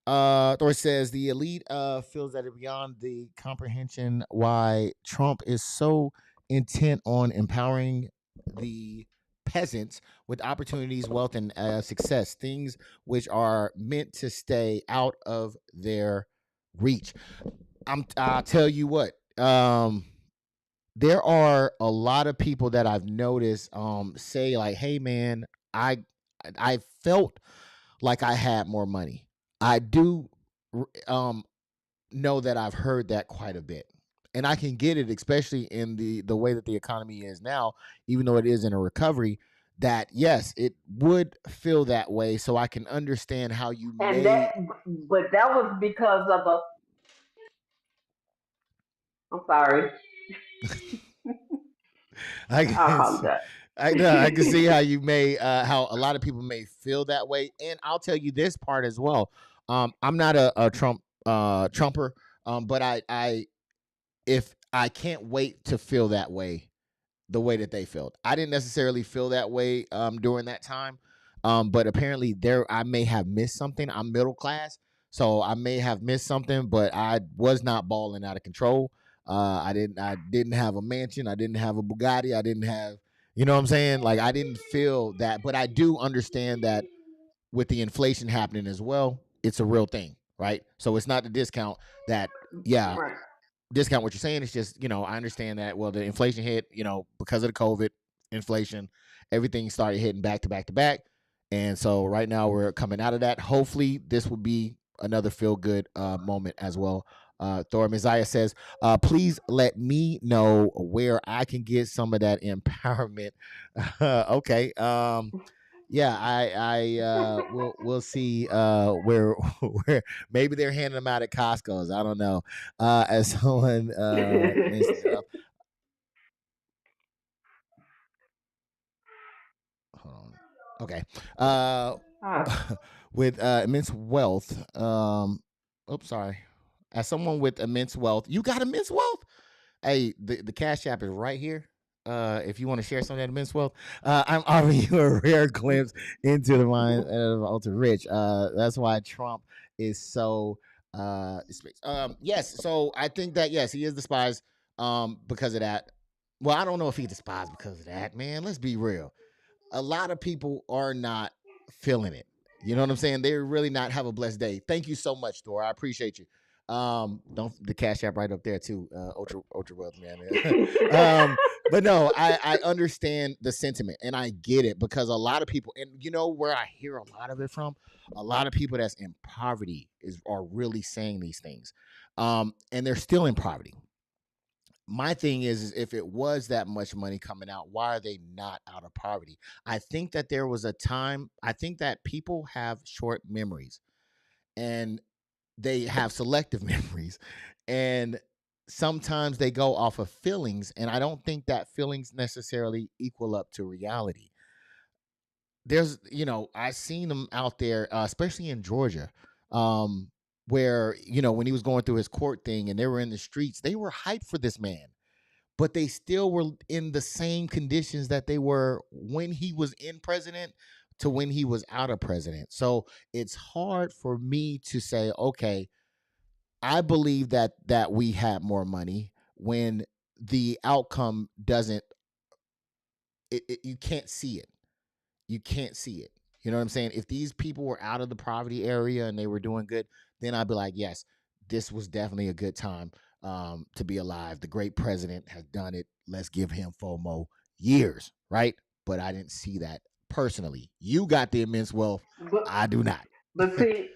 Thor says the elite feels that it beyond the comprehension why Trump is so intent on empowering the peasants with opportunities, wealth, and success, things which are meant to stay out of their reach. I'll tell you what. There are a lot of people that I've noticed say like, "Hey, man, I felt like I had more money." I do um know that I've heard that quite a bit. And I can get it, especially in the way that the economy is now, even though it is in a recovery, that yes, it would feel that way. So I can understand how you And may but that was because of a. I'm sorry. I I can see, apologize. I can see how you may how a lot of people may feel that way. And I'll tell you this part as well. I'm not a Trumper, but I if I can't wait to feel that way, the way that they felt. I didn't necessarily feel that way during that time, but apparently there I may have missed something. I'm middle class, so I may have missed something, but I was not balling out of control. I didn't have a mansion. I didn't have a Bugatti. I didn't have, you know what I'm saying? Like I didn't feel that, but I do understand that with the inflation happening as well, it's a real thing, right? So it's not the discount that, yeah, Right. discount what you're saying. It's just, I understand that, well, the inflation hit, because of the COVID inflation, everything started hitting back to back to back. And so right now we're coming out of that. Hopefully this will be another feel good moment as well. Thor Messiah says, please let me know where I can get some of that empowerment. Okay. Yeah, we'll see where maybe they're handing them out at Costco's. I don't know. As someone mentioned, hold on. Okay. Ah, With immense wealth. Oops, sorry. As someone with immense wealth, you got immense wealth. Hey, the Cash App is right here. If you want to share some of that immense wealth, I'm offering you a rare glimpse into the mind of ultra rich. That's why Trump is so yes. So I think that yes, he is despised because of that. Well, I don't know if he despised because of that, man. Let's be real. A lot of people are not feeling it. You know what I'm saying? They're really not have a blessed day. Thank you so much, Thor. I appreciate you. Don't the Cash App right up there too. Ultra wealth, man. But no, I understand the sentiment and I get it because a lot of people, and you know where I hear a lot of it from, a lot of people that's in poverty are really saying these things, and they're still in poverty. My thing is if it was that much money coming out, why are they not out of poverty? I think that there was a time, I think that people have short memories and they have selective memories. And sometimes they go off of feelings. And I don't think that feelings necessarily equal up to reality. There's, I've seen them out there, especially in Georgia, where, when he was going through his court thing and they were in the streets, they were hyped for this man, but they still were in the same conditions that they were when he was in president to when he was out of president. So it's hard for me to say, okay, I believe that we had more money when the outcome doesn't. You can't see it. You can't see it. You know what I'm saying? If these people were out of the poverty area and they were doing good, then I'd be like, yes, this was definitely a good time to be alive. The great president has done it. Let's give him FOMO years, right? But I didn't see that personally. You got the immense wealth. but I do not. but see,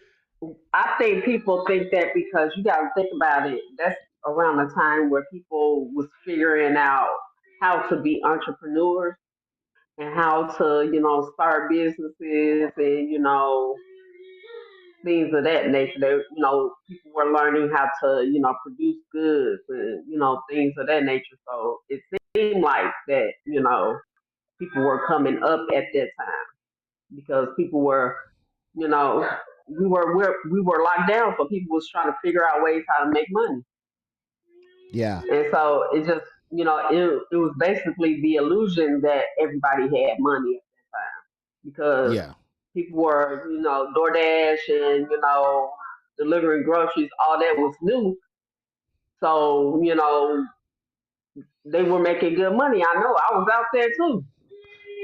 I think people think that because you got to think about it. That's around the time where people was figuring out how to be entrepreneurs and how to, start businesses and, things of that nature. They, people were learning how to, produce goods and, things of that nature. So it seemed like that, people were coming up at that time because people were, you know, we were locked down, so people was trying to figure out ways how to make money. Yeah. And so it just, it was basically the illusion that everybody had money at that time because Yeah. people were, DoorDash and, delivering groceries, all that was new. So, they were making good money. I know I was out there too,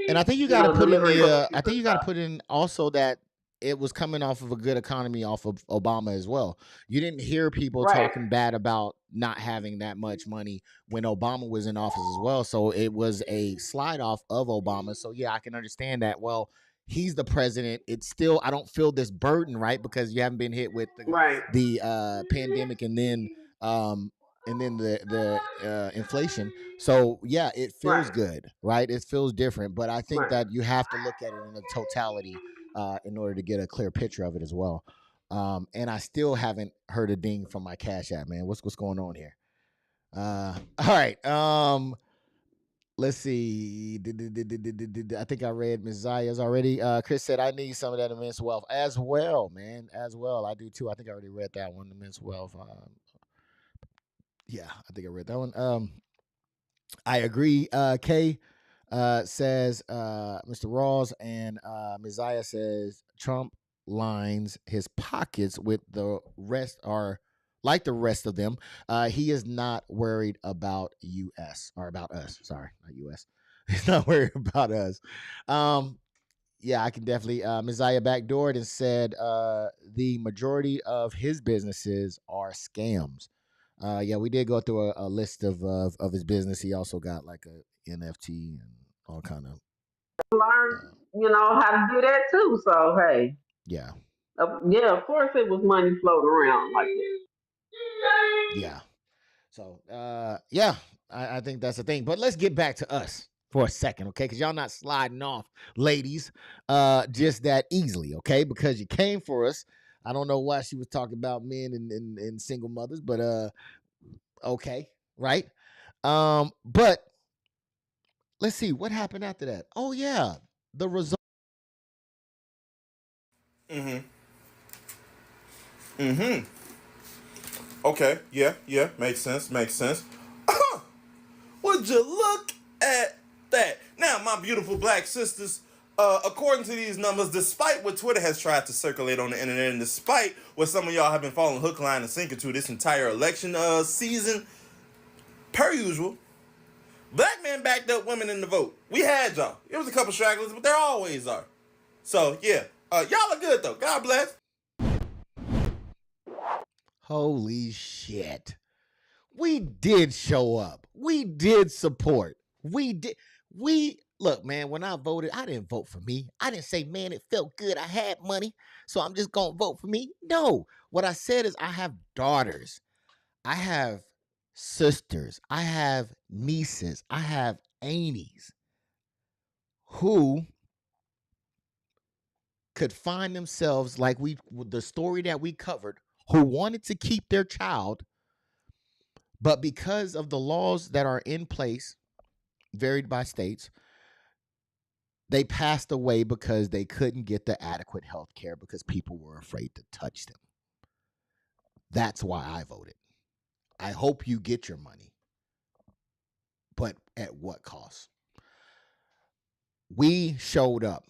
And I think you got to put in delivering the. I groceries think and you got to stuff. put in also that it was coming off of a good economy off of Obama as well. You didn't hear people Right, talking bad about not having that much money when Obama was in office as well. So it was a slide off of Obama. So yeah, I can understand that. Well, he's the president. It's still I don't feel this burden, right? Because you haven't been hit with right, the pandemic um and then the inflation. So yeah, it feels right, good, right? It feels different, but I think right. that you have to look at it in a totality in order to get a clear picture of it as well. And I still haven't heard a ding from my Cash App, man. What's going on here? All right. Let's see. I think I read Messiah's already. Chris said I need some of that immense wealth as well, man. As well, I do too. I think I already read that one, immense wealth. Yeah, I think I read that one. I agree. Kay says Mr. Rawls, and Messiah says Trump lines his pockets with the rest are like the rest of them. He is not worried about us or about us. Sorry, not US. He's not worried about us. Yeah, I can definitely. Messiah backdoored and said the majority of his businesses are scams. Yeah, we did go through a list of his business. He also got like a NFT and all kind of Learn, uh, how to do that too. So hey, yeah, yeah, of course it was money floating around like that. yeah. So yeah, I think that's the thing. But let's get back to us for a second, okay? Because y'all not sliding off, ladies, just that easily, okay? Because you came for us. I don't know why she was talking about men and single mothers, but okay, right? But let's see what happened after that. Oh yeah, the result. Mm-hmm. Mm-hmm. Okay. Yeah. Yeah. Makes sense. Makes sense. Would you look at that? Now, my beautiful black sisters, according to these numbers, despite what Twitter has tried to circulate on the internet, and despite what some of y'all have been falling hook, line, and sinker to this entire election season, per usual, black men backed up women in the vote. We had y'all. It was a couple stragglers, but there always are. So, yeah. Y'all are good, though. God bless. Holy shit. We did show up. We did support. We did. We look, man. When I voted, I didn't vote for me. I didn't say, man, it felt good. I had money, so I'm just gonna vote for me. No, what I said is, I have daughters. I have sisters. I have nieces. I have aunties who could find themselves like the story that we covered, who wanted to keep their child, but because of the laws that are in place, varied by states, they passed away because they couldn't get the adequate health care because people were afraid to touch them. That's why I voted. I hope you get your money, but at what cost? We showed up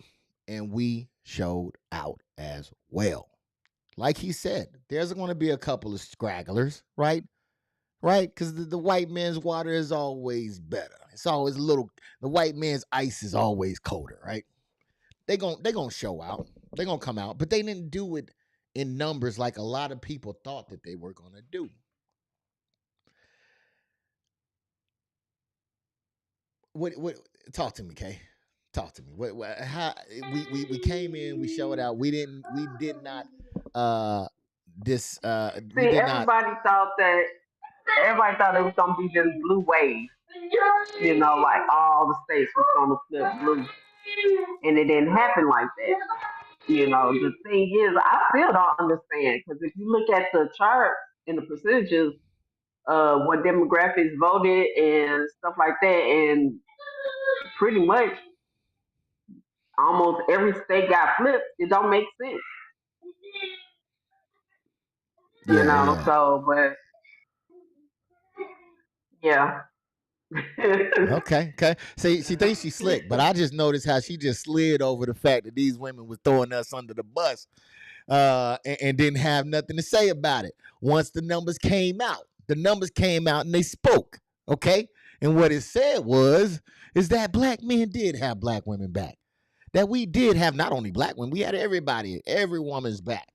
and we showed out as well. Like he said, there's going to be a couple of stragglers, right? Right? Because the white man's water is always better. It's always a little. The white man's ice is always colder, right? They gonna show out. They gonna come out, but they didn't do it in numbers like a lot of people thought that they were gonna do. What? Talk to me, Kay. Talk to me. How we came in, we showed out. We did not uh we See, did not. everybody thought it was gonna be this blue wave. Like all the states was gonna flip blue, and it didn't happen like that. The thing is, I still don't understand because if you look at the chart and the percentages, what demographics voted and stuff like that, and pretty much almost every state got flipped. It don't make sense, Yeah. So, but yeah. Okay. See, she thinks she's slick, but I just noticed how she just slid over the fact that these women was throwing us under the bus, and didn't have nothing to say about it. Once the numbers came out, and they spoke. Okay, and what it said is that black men did have black women back. That we did have not only black women, we had every woman's back.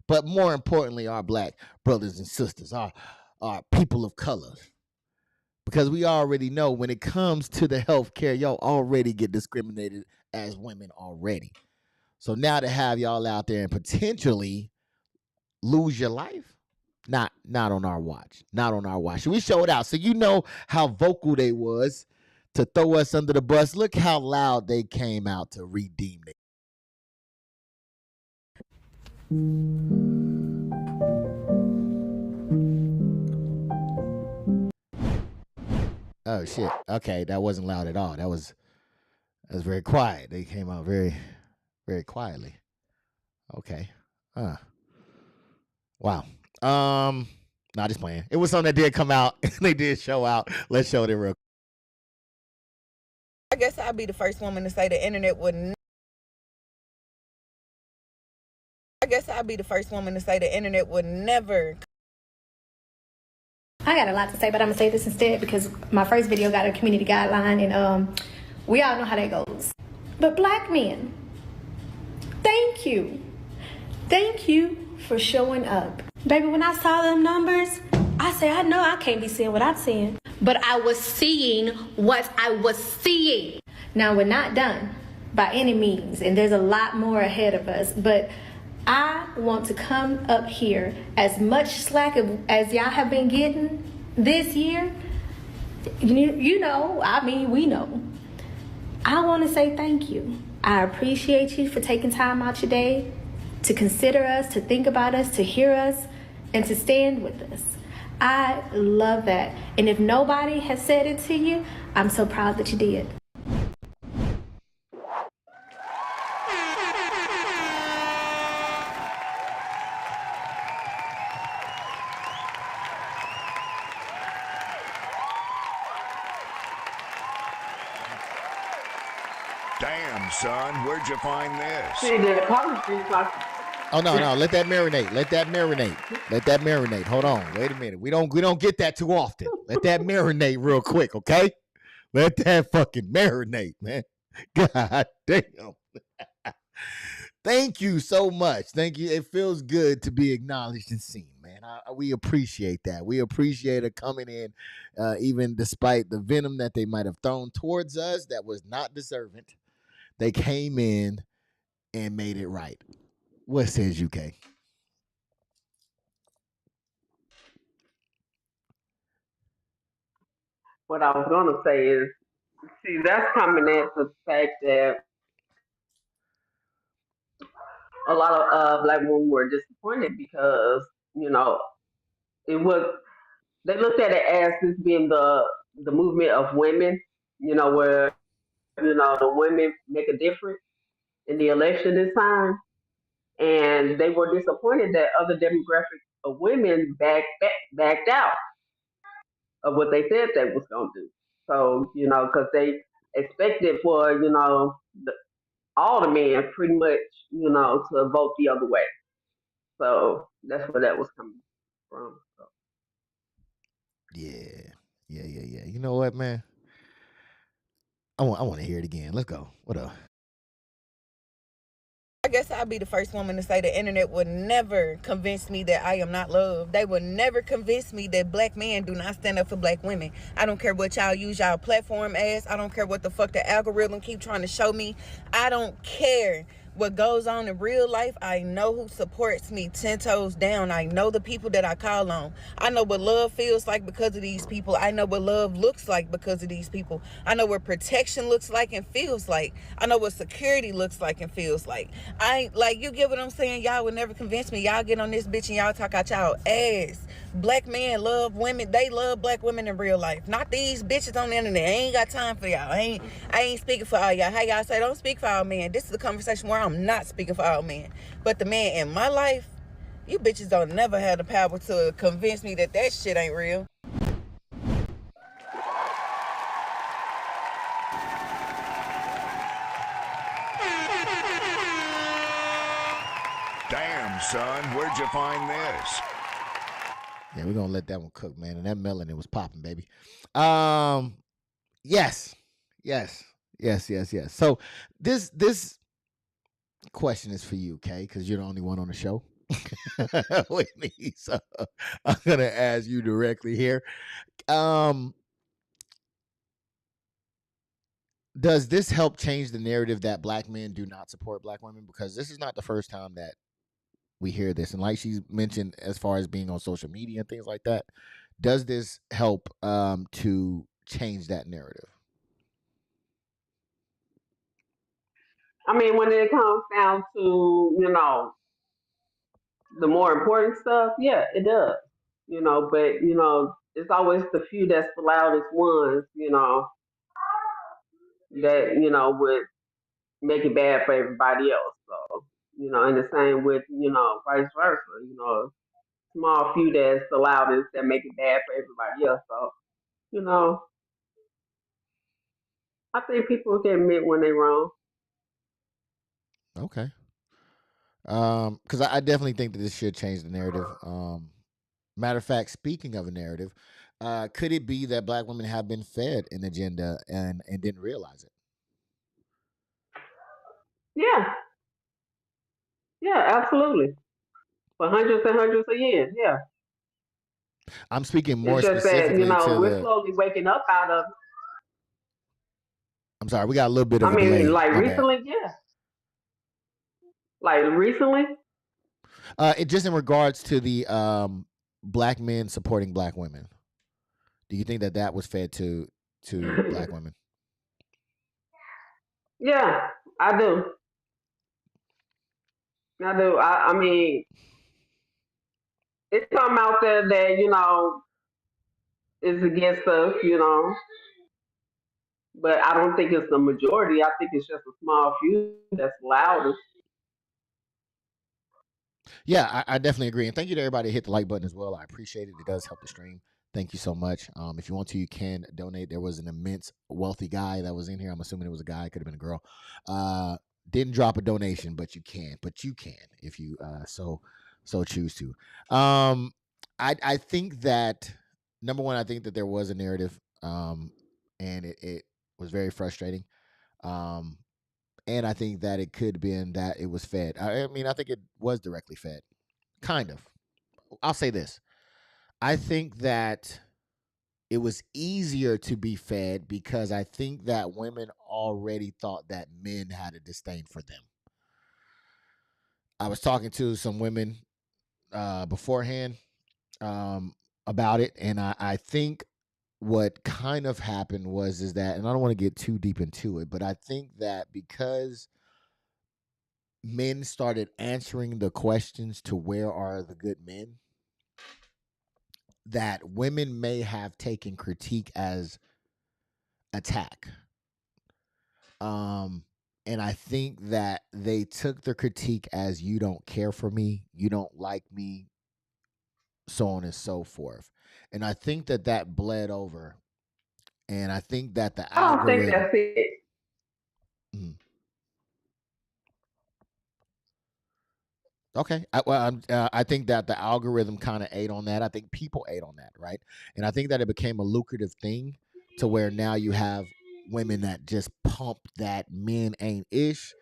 But more importantly, our black brothers and sisters, our people of color. Because we already know when it comes to the health care, y'all already get discriminated as women already. So now to have y'all out there and potentially lose your life, not on our watch. Not on our watch. So we showed out. So you know how vocal they was to throw us under the bus. Look how loud they came out to redeem it. Oh shit. Okay, that wasn't loud at all. That was very quiet. They came out very, very quietly. Okay. Wow. Not just playing. It was something that did come out and they did show out. Let's show it real. I guess I'll be the first woman to say the internet would. I guess I'll be the first woman to say the internet would never. I got a lot to say, but I'm gonna say this instead because my first video got a community guideline, and we all know how that goes. But black men, thank you for showing up, baby. When I saw them numbers, I said, I know I can't be seeing what I'm seeing, but I was seeing what I was seeing. Now we're not done by any means, and there's a lot more ahead of us, but I want to come up here as much slack as y'all have been getting this year. We know. I want to say thank you. I appreciate you for taking time out your day to consider us, to think about us, to hear us, and to stand with us. I love that. And if nobody has said it to you, I'm so proud that you did. Damn, son, where'd you find this? Oh no, let that marinate. Let that marinate. Hold on. Wait a minute. We don't get that too often. Let that marinate real quick, okay? Let that fucking marinate, man. God damn. Thank you so much. Thank you. It feels good to be acknowledged and seen, man. We appreciate that. We appreciate it coming in, even despite the venom that they might have thrown towards us that was not deserving. They came in and made it right. What says UK? What I was gonna say is, see, that's coming at the fact that a lot of black women were disappointed because it was they looked at it as this being the movement of women, where the women make a difference in the election this time, and they were disappointed that other demographics of women backed out of what they said they was gonna do. So because they expected for all the men pretty much to vote the other way. So that's where that was coming from. So. Yeah. You know what, man? I want to hear it again. Let's go. What up? guess I'll be the first woman to say the internet would never convince me that I am not loved. They would never convince me that black men do not stand up for black women. I don't care what y'all use y'all platform as. I don't care what the fuck the algorithm keep trying to show me. I don't care what goes on in real life. I know who supports me 10 toes down. I know the people that I call on. I know what love feels like because of these people. I know what love looks like because of these people. I know what protection looks like and feels like. I know what security looks like and feels like. You get what I'm saying? Y'all would never convince me. Y'all get on this bitch and y'all talk out y'all ass. Black men love women. They love black women in real life. Not these bitches on the internet. I ain't got time for y'all. I ain't speaking for all y'all. How y'all say don't speak for all men? This is a conversation where I'm not speaking for all men. But the man in my life, you bitches don't never have the power to convince me that that shit ain't real. Damn, son, where'd you find this? Yeah, we're gonna let that one cook, man. And that melanin was popping, baby. Yes. So this question is for you, okay? Because you're the only one on the show with me. So I'm gonna ask you directly here. Does this help change the narrative that black men do not support black women? Because this is not the first time that we hear this. And like she's mentioned, as far as being on social media and things like that, does this help to change that narrative? I mean, when it comes down to, the more important stuff, yeah, it does. But, it's always the few that's the loudest ones, that, would make it bad for everybody else. So, and the same with, vice versa, small few that's the loudest that make it bad for everybody else. So, you know, I think people can admit when they're wrong. Okay. Because I definitely think that this should change the narrative. Matter of fact, speaking of a narrative, could it be that black women have been fed an agenda and didn't realize it? Yeah, yeah, absolutely. For hundreds and hundreds of years, yeah. I'm speaking It's more just that, specifically to we're the. slowly waking up out of I'm sorry, we got a little bit of I a mean, delay. like My bad. recently, yeah. Like recently? It just in regards to the black men supporting black women. Do you think that that was fed to black women? Yeah, I do. I do. I mean, it's something out there that, is against us, but I don't think it's the majority. I think it's just a small few that's loudest. Yeah, I definitely agree. And thank you to everybody who hit the like button as well. I appreciate it. It does help the stream. Thank you so much. If you want to, you can donate. There was an immense wealthy guy that was in here. I'm assuming it was a guy. It could have been a girl. Didn't drop a donation, but you can. But you can if you so choose to. I think that number one, I think that there was a narrative, and it was very frustrating. Um, and I think that it could have been that it was fed. I mean, I think it was directly fed. Kind of. I'll say this. I think that it was easier to be fed because I think that women already thought that men had a disdain for them. I was talking to some women beforehand about it, and I think what kind of happened was is that, and I don't want to get too deep into it, but I think that because men started answering the questions to where are the good men, that women may have taken critique as attack. And I think that they took the critique as you don't care for me, you don't like me, so on and so forth. And I think that that bled over. And I think that the I don't think algorithm. that's it. Mhm. Okay. I think that the algorithm kind of ate on that. I think people ate on that, right? And I think that it became a lucrative thing to where now you have women that just pump that men ain't ish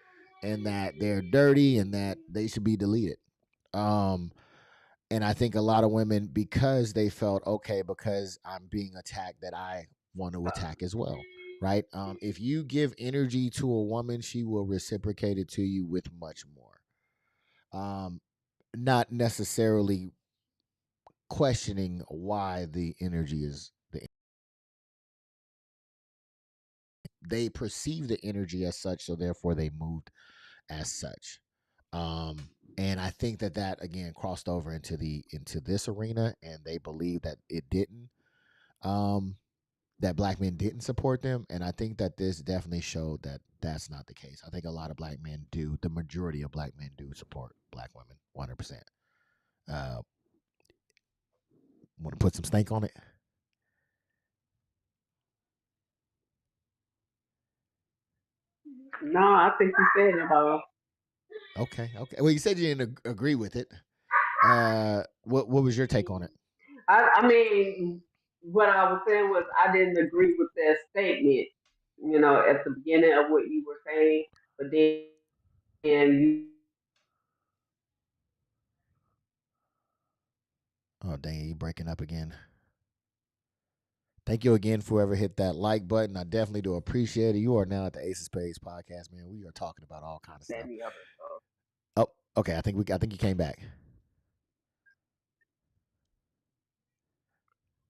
and that they're dirty and that they should be deleted. Um, and I think a lot of women, because they felt okay, because I'm being attacked, that I want to attack as well, right? If you give energy to a woman, she will reciprocate it to you with much more. Not necessarily questioning why the energy is they perceive the energy as such, so therefore they moved as such. Um, and I think that again crossed over into this arena, and they believe that it didn't. That black men didn't support them, and I think that this definitely showed that that's not the case. I think a lot of black men do. The majority of black men do support black women, 100%. Uh, Want to put some stank on it? No, I think you said it all. Okay. Well, you said you didn't agree with it. What was your take on it? I mean, what I was saying was I didn't agree with that statement, at the beginning of what you were saying, but then you Oh, dang, you breaking up again. Thank you again for whoever hit that like button. I definitely do appreciate it. You are now at the Ace of Spades podcast, man. We are talking about all kind of said stuff. the other stuff. Oh, okay. I think you came back.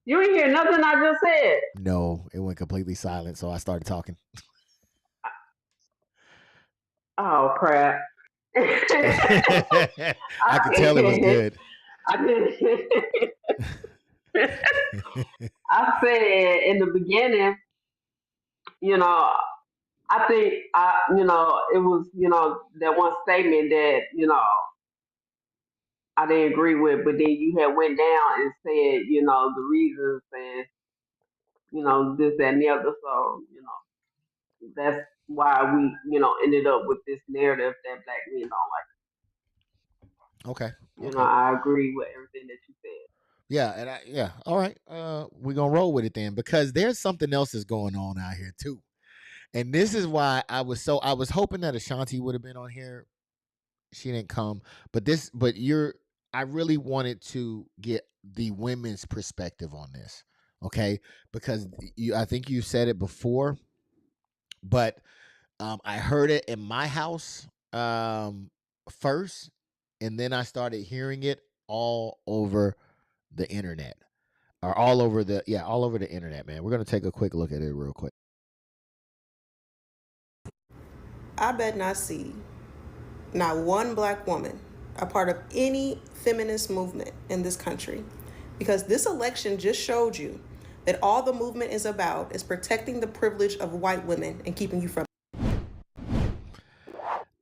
You ain't hear nothing I just said. No, it went completely silent, so I started talking. Oh crap. I could tell it was good. I did. I said in the beginning, you know, I think it was, that one statement that, I didn't agree with, but then you had went down and said, the reasons and, this, that, and the other. So, that's why we, ended up with this narrative that black men don't like. Okay. I agree with everything that you said. Yeah, yeah. All right. We're gonna roll with it then, because there's something else that's going on out here too. And this is why I was hoping that Ashanti would have been on here. She didn't come. I really wanted to get the women's perspective on this. Okay? Because I think you said it before, but I heard it in my house first, and then I started hearing it all over the internet. Or all over the internet, man. We're gonna take a quick look at it real quick. I bet not see not one black woman a part of any feminist movement in this country, because this election just showed you that all the movement is about is protecting the privilege of white women and keeping you from.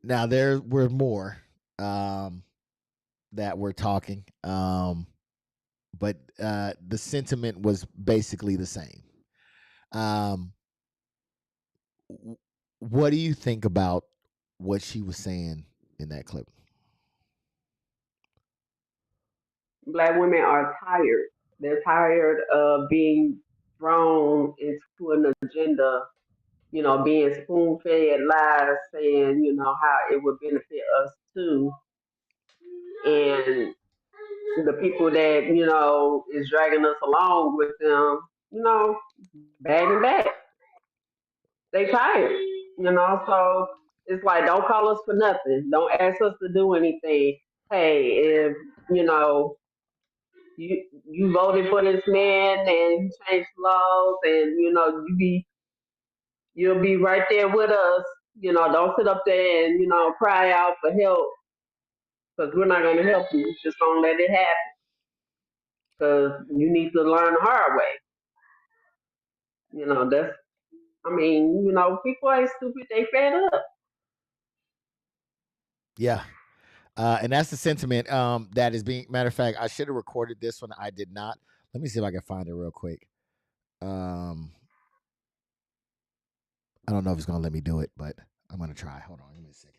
Now there were more that were talking, but the sentiment was basically the same. What do you think about what she was saying in that clip? Black women are tired. They're tired of being thrown into an agenda, being spoon fed lies saying, how it would benefit us too. And the people that, is dragging us along with them, bagging back. They tired, so it's like, don't call us for nothing. Don't ask us to do anything. Hey, if, you know, you voted for this man and you changed laws and, you'll be right there with us. Don't sit up there and, cry out for help because we're not going to help you. Just don't let it happen because you need to learn the hard way. That's, people ain't stupid. They fed up. Yeah. And that's the sentiment that is being. Matter of fact, I should have recorded this one. I did not. Let me see if I can find it real quick. I don't know if it's gonna let me do it, but I'm gonna try. Hold on, give me a second.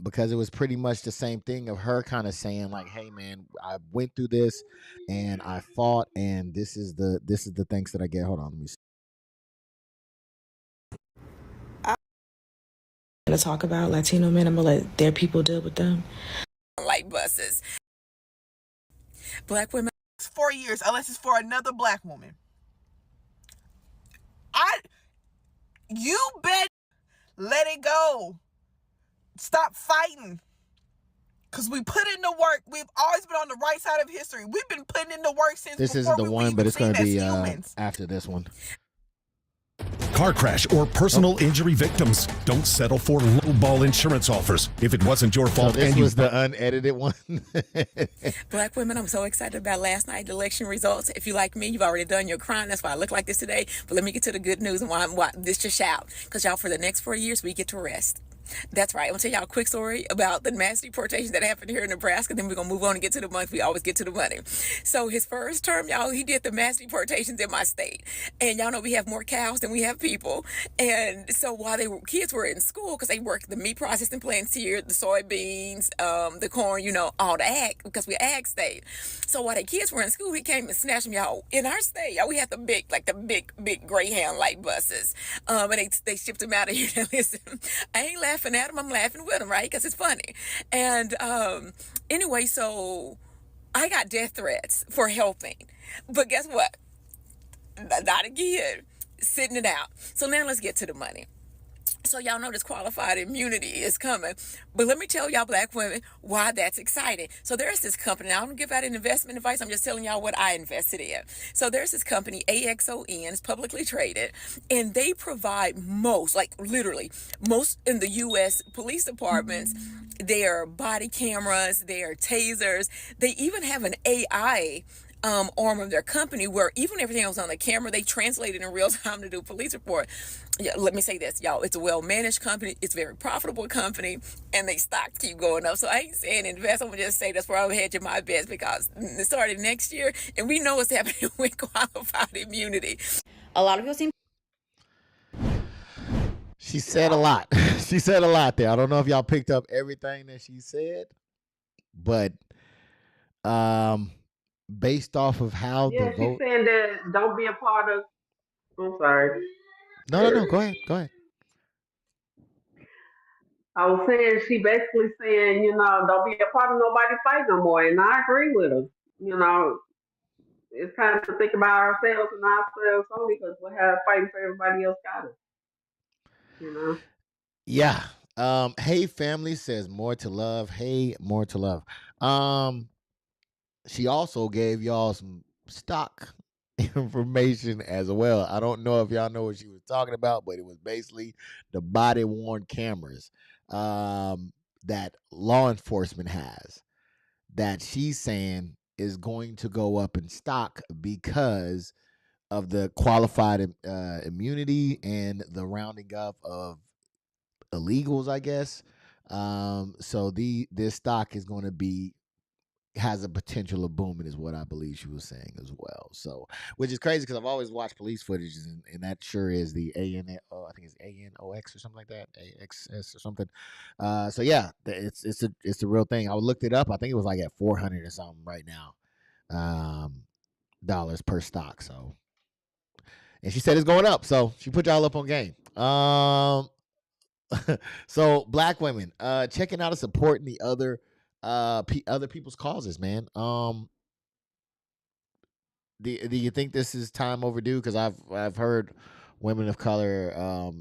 Because it was pretty much the same thing of her kind of saying like, "Hey, man, I went through this, and I fought, and this is the thanks that I get." Hold on, let me see. To talk about Latino men, I'm gonna let their people deal with them. Light buses. Black women 4 years, unless it's for another black woman. You bet let it go. Stop fighting. Because we put in the work. We've always been on the right side of history. We've been putting in the work since This before isn't the we one, even but it's going to seen be as humans. after this one. Car crash or personal injury victims. Don't settle for lowball insurance offers. If it wasn't your fault So this and was the unedited one. Black women, I'm so excited about last night's election results. If you like me, you've already done your crime. That's why I look like this today. But let me get to the good news and why this just shout. Because y'all, for the next 4 years, we get to rest. That's right. I'm going to tell y'all a quick story about the mass deportation that happened here in Nebraska. Then we're going to move on and get to the money. We always get to the money. So his first term, y'all, he did the mass deportations in my state. And y'all know we have more cows than we have people. And so while kids were in school, because they worked the meat processing plants here, the soybeans, the corn, all the ag, because we're ag state. So while the kids were in school, he came and snatched them, y'all. In our state, y'all, we had the big Greyhound light buses. And they shipped them out of here. Now listen, I ain't laughing at them, I'm laughing with them, right? Because it's funny. And anyway, so I got death threats for helping. But guess what? Not again. Sitting it out. So now let's get to the money. So y'all know this qualified immunity is coming. But let me tell y'all black women why that's exciting. So there's this company. Now, I don't give out any investment advice. I'm just telling y'all what I invested in. So there's this company, AXON, it's publicly traded, and they provide most in the U.S. police departments, their body cameras, their tasers. They even have an AI arm of their company where even everything else on the camera, they translate it in real time to do a police report. Yeah, let me say this, y'all. It's a well-managed company. It's a very profitable company, and they stocks keep going up. So I ain't saying invest. I'm going to just say that's where I'm hedging my bets because it started next year, and we know what's happening with qualified immunity. A lot of people seem... She said a lot. She said a lot there. I don't know if y'all picked up everything that she said, but based off of how the vote... she's saying that don't be a part of... I'm sorry. No. Go ahead. I was saying she basically saying, don't be a part of nobody fight no more, and I agree with her. It's time to think about ourselves and ourselves only because we have fighting for everybody else got us. Yeah. Hey family says more to love. Hey, more to love. She also gave y'all some stock information as well. I don't know if y'all know what she was talking about, but it was basically the body worn cameras that law enforcement has that she's saying is going to go up in stock because of the qualified immunity and the rounding up of illegals, I guess. So this stock is going to has a potential of booming, is what I believe she was saying as well. So, which is crazy because I've always watched police footage, and that sure is the I think it's ANOX or something like that, AXS or something. So yeah, it's a real thing. I looked it up. I think it was like at 400 or something right now, dollars per stock. So, and she said it's going up. So she put y'all up on game. So black women, checking out and supporting the other people's causes, man. Do you think this is time overdue? Because I've heard women of color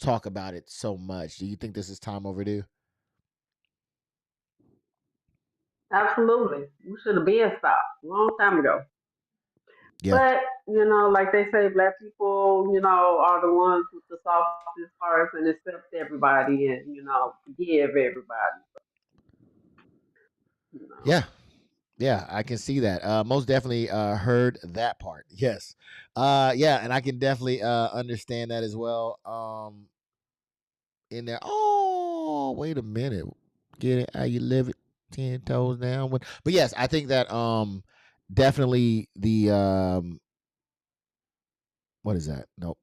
talk about it so much. Do you think this is time overdue? Absolutely. We should have been stopped a long time ago. Yeah. But, like they say, black people, are the ones with the softest hearts and accept everybody and, forgive everybody. Yeah, I can see that. Most definitely heard that part. Yes. Yeah, and I can definitely understand that as well. In there. Oh, wait a minute. Get it how you live it 10 toes down. But yes, I think that definitely the what is that? Nope.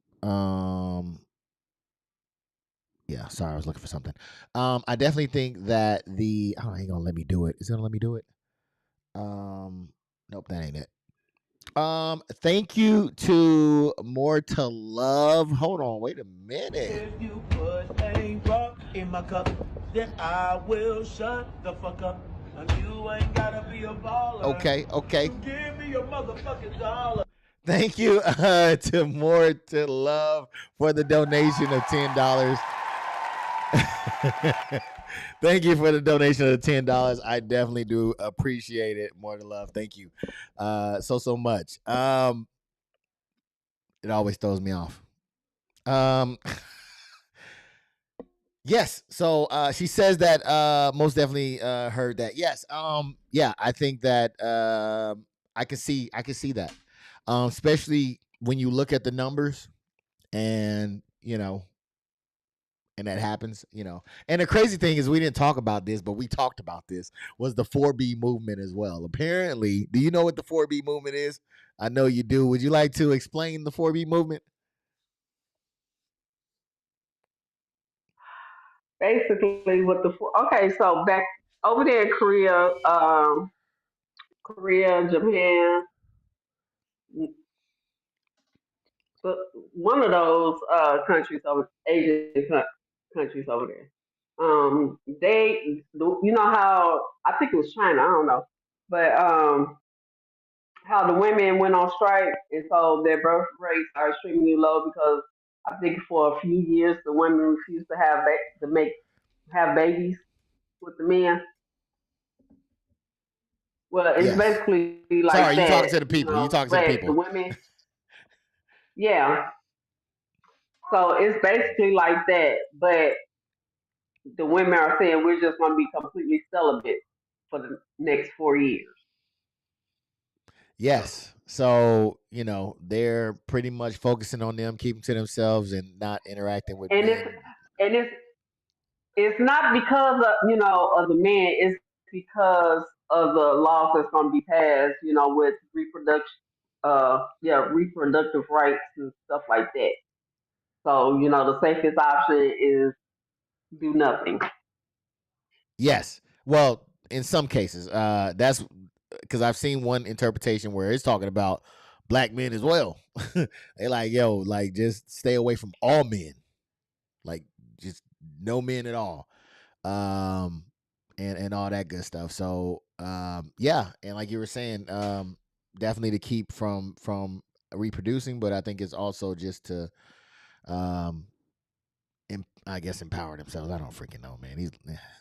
Yeah, sorry, I was looking for something. I definitely think that ain't gonna let me do it. Is it gonna let me do it? Nope, that ain't it. Thank you to More to Love. Hold on, wait a minute. If you put a rock in my cup, then I will shut the fuck up. And you ain't gotta be a baller. Okay. So give me your motherfucking dollar. Thank you to More to Love for the donation of $10. Thank you for the donation of $10. I definitely do appreciate it. More to Love. Thank you so much. It always throws me off. Yes. So she says that most definitely heard that. Yes. Yeah, I think that I can see that. Especially when you look at the numbers and and that happens, And the crazy thing is we didn't talk about this, but we talked about this, was the 4B movement as well. Apparently, do you know what the 4B movement is? I know you do. Would you like to explain the 4B movement? Basically, so back over there in Korea, Japan, but one of those countries over countries over there. You know how I think it was China, I don't know, but how the women went on strike, and so their birth rates are extremely low because I think for a few years the women refused to have babies with the men. Well, it's Yes. basically like Sorry, you talking that, to the people. You talking to the But the people. women, yeah. So it's basically like that, but the women are saying we're just going to be completely celibate for the next 4 years. Yes. So, they're pretty much focusing on them, keeping to themselves and not interacting with And men. it's not because of the men. It's because of the laws that's going to be passed. With reproductive rights and stuff like that. So the safest option is do nothing. Yes. Well, in some cases, that's because I've seen one interpretation where it's talking about black men as well. They like, yo, like just stay away from all men, like just no men at all, and all that good stuff. So, yeah, and like you were saying, definitely to keep from reproducing, but I think it's also just to, I guess empower themselves. I don't freaking know, man. He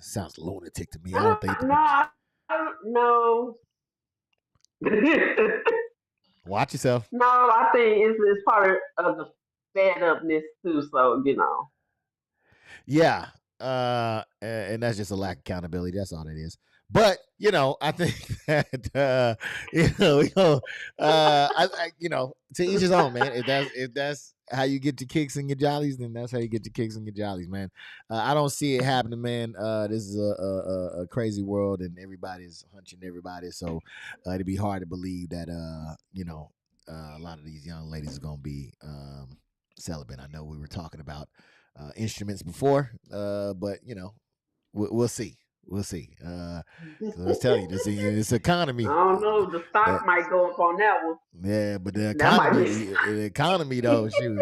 sounds lunatic to me. I don't think. I don't know. Watch yourself. No, I think it's part of the fed upness too. So Yeah. And that's just a lack of accountability. That's all it is. But I think that to each his own, man. If that's how you get your kicks and your jollies, then that's how you get your kicks and your jollies, man. I don't see it happening, man. This is a crazy world, and everybody's hunching everybody. So it'd be hard to believe that a lot of these young ladies are gonna be celibate. I know we were talking about instruments before, but we'll see. We'll see. Let's tell you, this economy. I don't know. The stock might go up on that one. Yeah, but the That might economy, be. the economy though, shoot,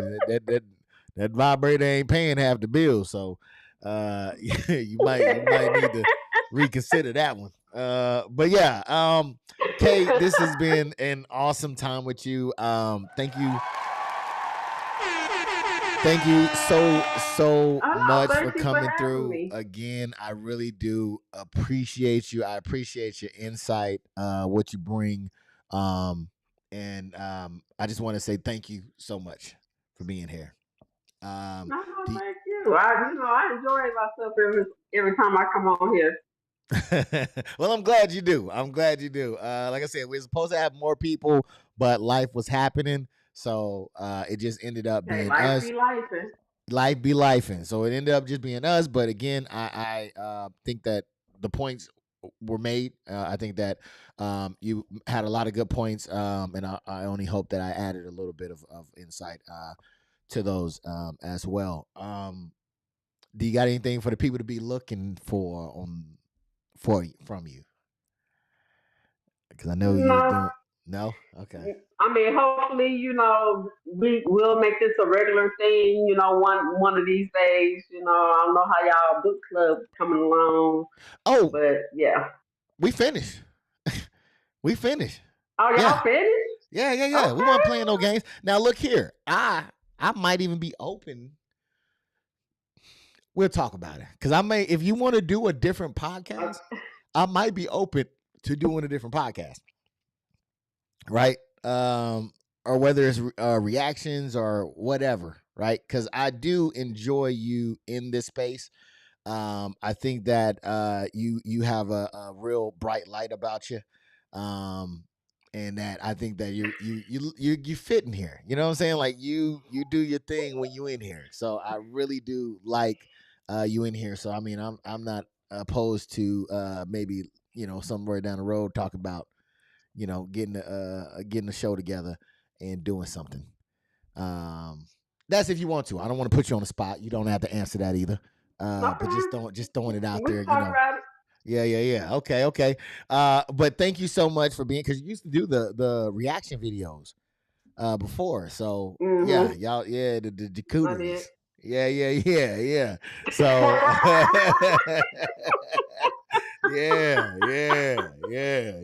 that vibrator ain't paying half the bill, so you might need to reconsider that one. But yeah, Kay, this has been an awesome time with you. Thank you. Thank you so much for Thank you for coming having through me. again. I really do appreciate you. I appreciate your insight, what you bring, and I just want to say thank you so much for being here. No, thank you. I enjoy myself every time I come on here. Well, I'm glad you do. Like I said, we were supposed to have more people, but life was happening, so it just ended up Hey, being life us. be lifing. Life be lifing. So it ended up just being us. But again, I think that the points were made. I think that you had a lot of good points, and I only hope that I added a little bit of insight to those as well. Do you got anything for the people to be looking for from you? Because I know you're No, doing. No. Okay. I mean, hopefully, we will make this a regular thing. One of these days. I don't know how y'all book club coming along, Oh, but yeah. we finished. We finished. Oh, Yeah. y'all finished? Yeah. We weren't playing no games. Now look here. I might even be open. We'll talk about it. Because if you want to do a different podcast, I might be open to doing a different podcast. Right? Or whether it's reactions or whatever, right? Because I do enjoy you in this space. I think that you have a real bright light about you, and that I think that you fit in here. You know what I'm saying? Like you do your thing when you in here. So I really do like you in here. So I mean, I'm not opposed to maybe somewhere down the road talk about getting the show together and doing something. That's if you want to. I don't want to put you on the spot. You don't have to answer that either. But just throwing it out We there, can talk about it. Yeah. Okay. But thank you so much for being, because you used to do the reaction videos before. So yeah, y'all, the cooteries. Yeah. So yeah.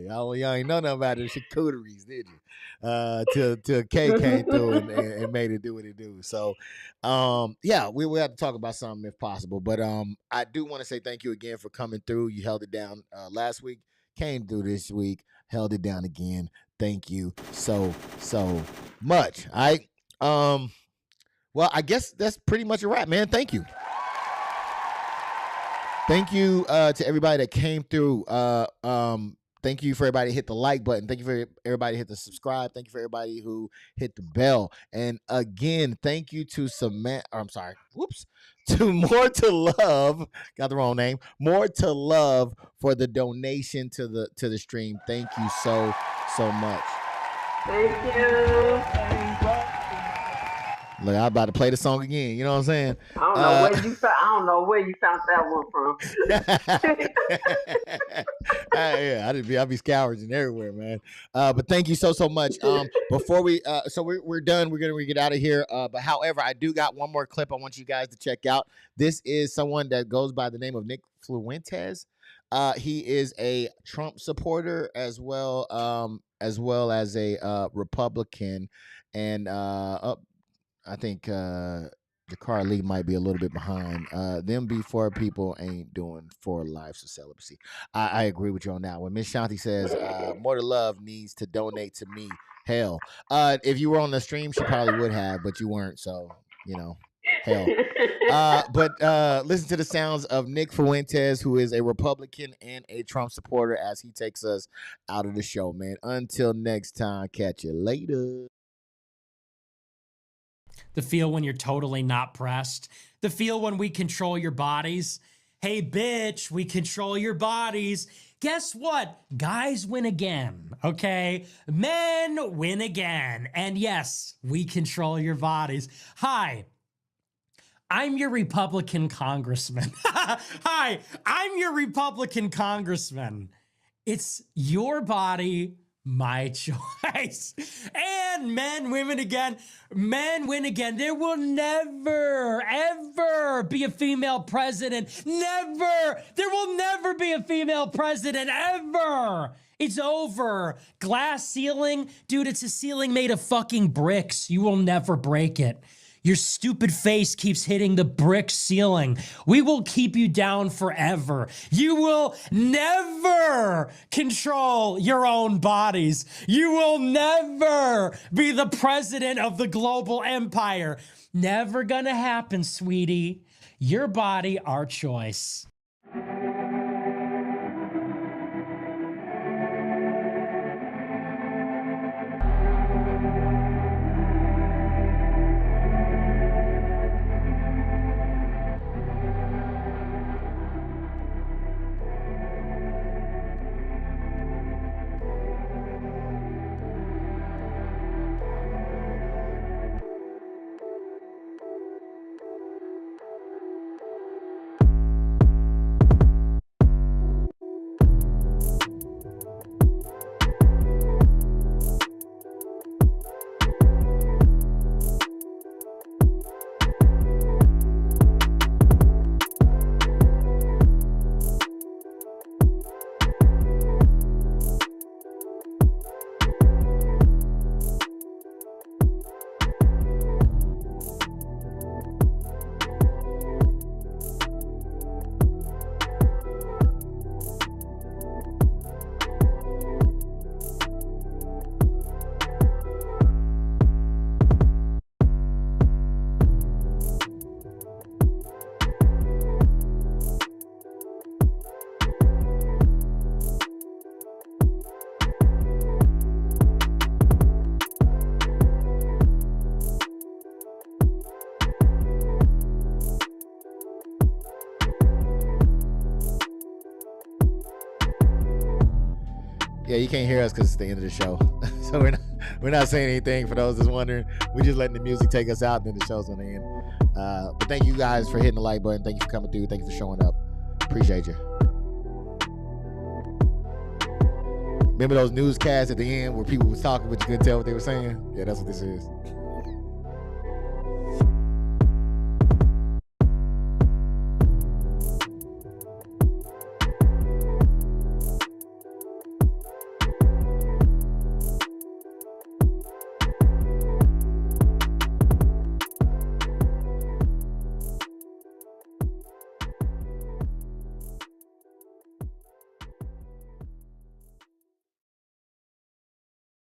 Y'all ain't know nothing about the charcuteries, did you? Till Kay came through and made it do what it do. So, yeah, we will have to talk about something if possible. But I do want to say thank you again for coming through. You held it down last week, came through this week, held it down again. Thank you so much. All right. Well, I guess that's pretty much a wrap, man. Thank you. Thank you to everybody that came through. Thank you for everybody who hit the like button. Thank you for everybody who hit the subscribe. Thank you for everybody who hit the bell. And again, thank you to to More to Love. Got the wrong name. More to Love for the donation to the stream. Thank you so much. Thank you. Look, I'm about to play the song again. You know what I'm saying? I don't know where you found that one from. Yeah, I'll be scouring everywhere, man. But thank you so much. Before we're done. We're gonna get out of here. But however, I do got one more clip I want you guys to check out. This is someone that goes by the name of Nick Fuentes. He is a Trump supporter as well as a Republican, and I think Jakar Lee might be a little bit behind. Them B4 people ain't doing 4 lives of celibacy. I agree with you on that. When Miss Shanti says More to Love needs to donate to me, hell. If you were on the stream, she probably would have, but you weren't, so hell. But listen to the sounds of Nick Fuentes, who is a Republican and a Trump supporter, as he takes us out of the show, man. Until next time, catch you later. The feel when you're totally not pressed. The feel when we control your bodies. Hey, bitch, we control your bodies. Guess what? Guys win again, okay? Men win again. And yes, we control your bodies. Hi, I'm your Republican congressman. Hi, I'm your Republican congressman. It's your body, my choice. And men, women again. Men win again. There will never, ever be a female president. Never. There will never be a female president, ever. It's over. Glass ceiling? Dude, it's a ceiling made of fucking bricks. You will never break it. Your stupid face keeps hitting the brick ceiling. We will keep you down forever. You will never control your own bodies. You will never be the president of the global empire. Never gonna happen, sweetie. Your body, our choice. Yeah, you can't hear us because it's the end of the show. So we're not saying anything for those that's wondering. We're just letting the music take us out, and then the show's gonna end. But thank you guys for hitting the like button. Thank you for coming through. Thank you for showing up. Appreciate you. Remember those newscasts at the end where people was talking but you couldn't tell what they were saying? Yeah, that's what this is.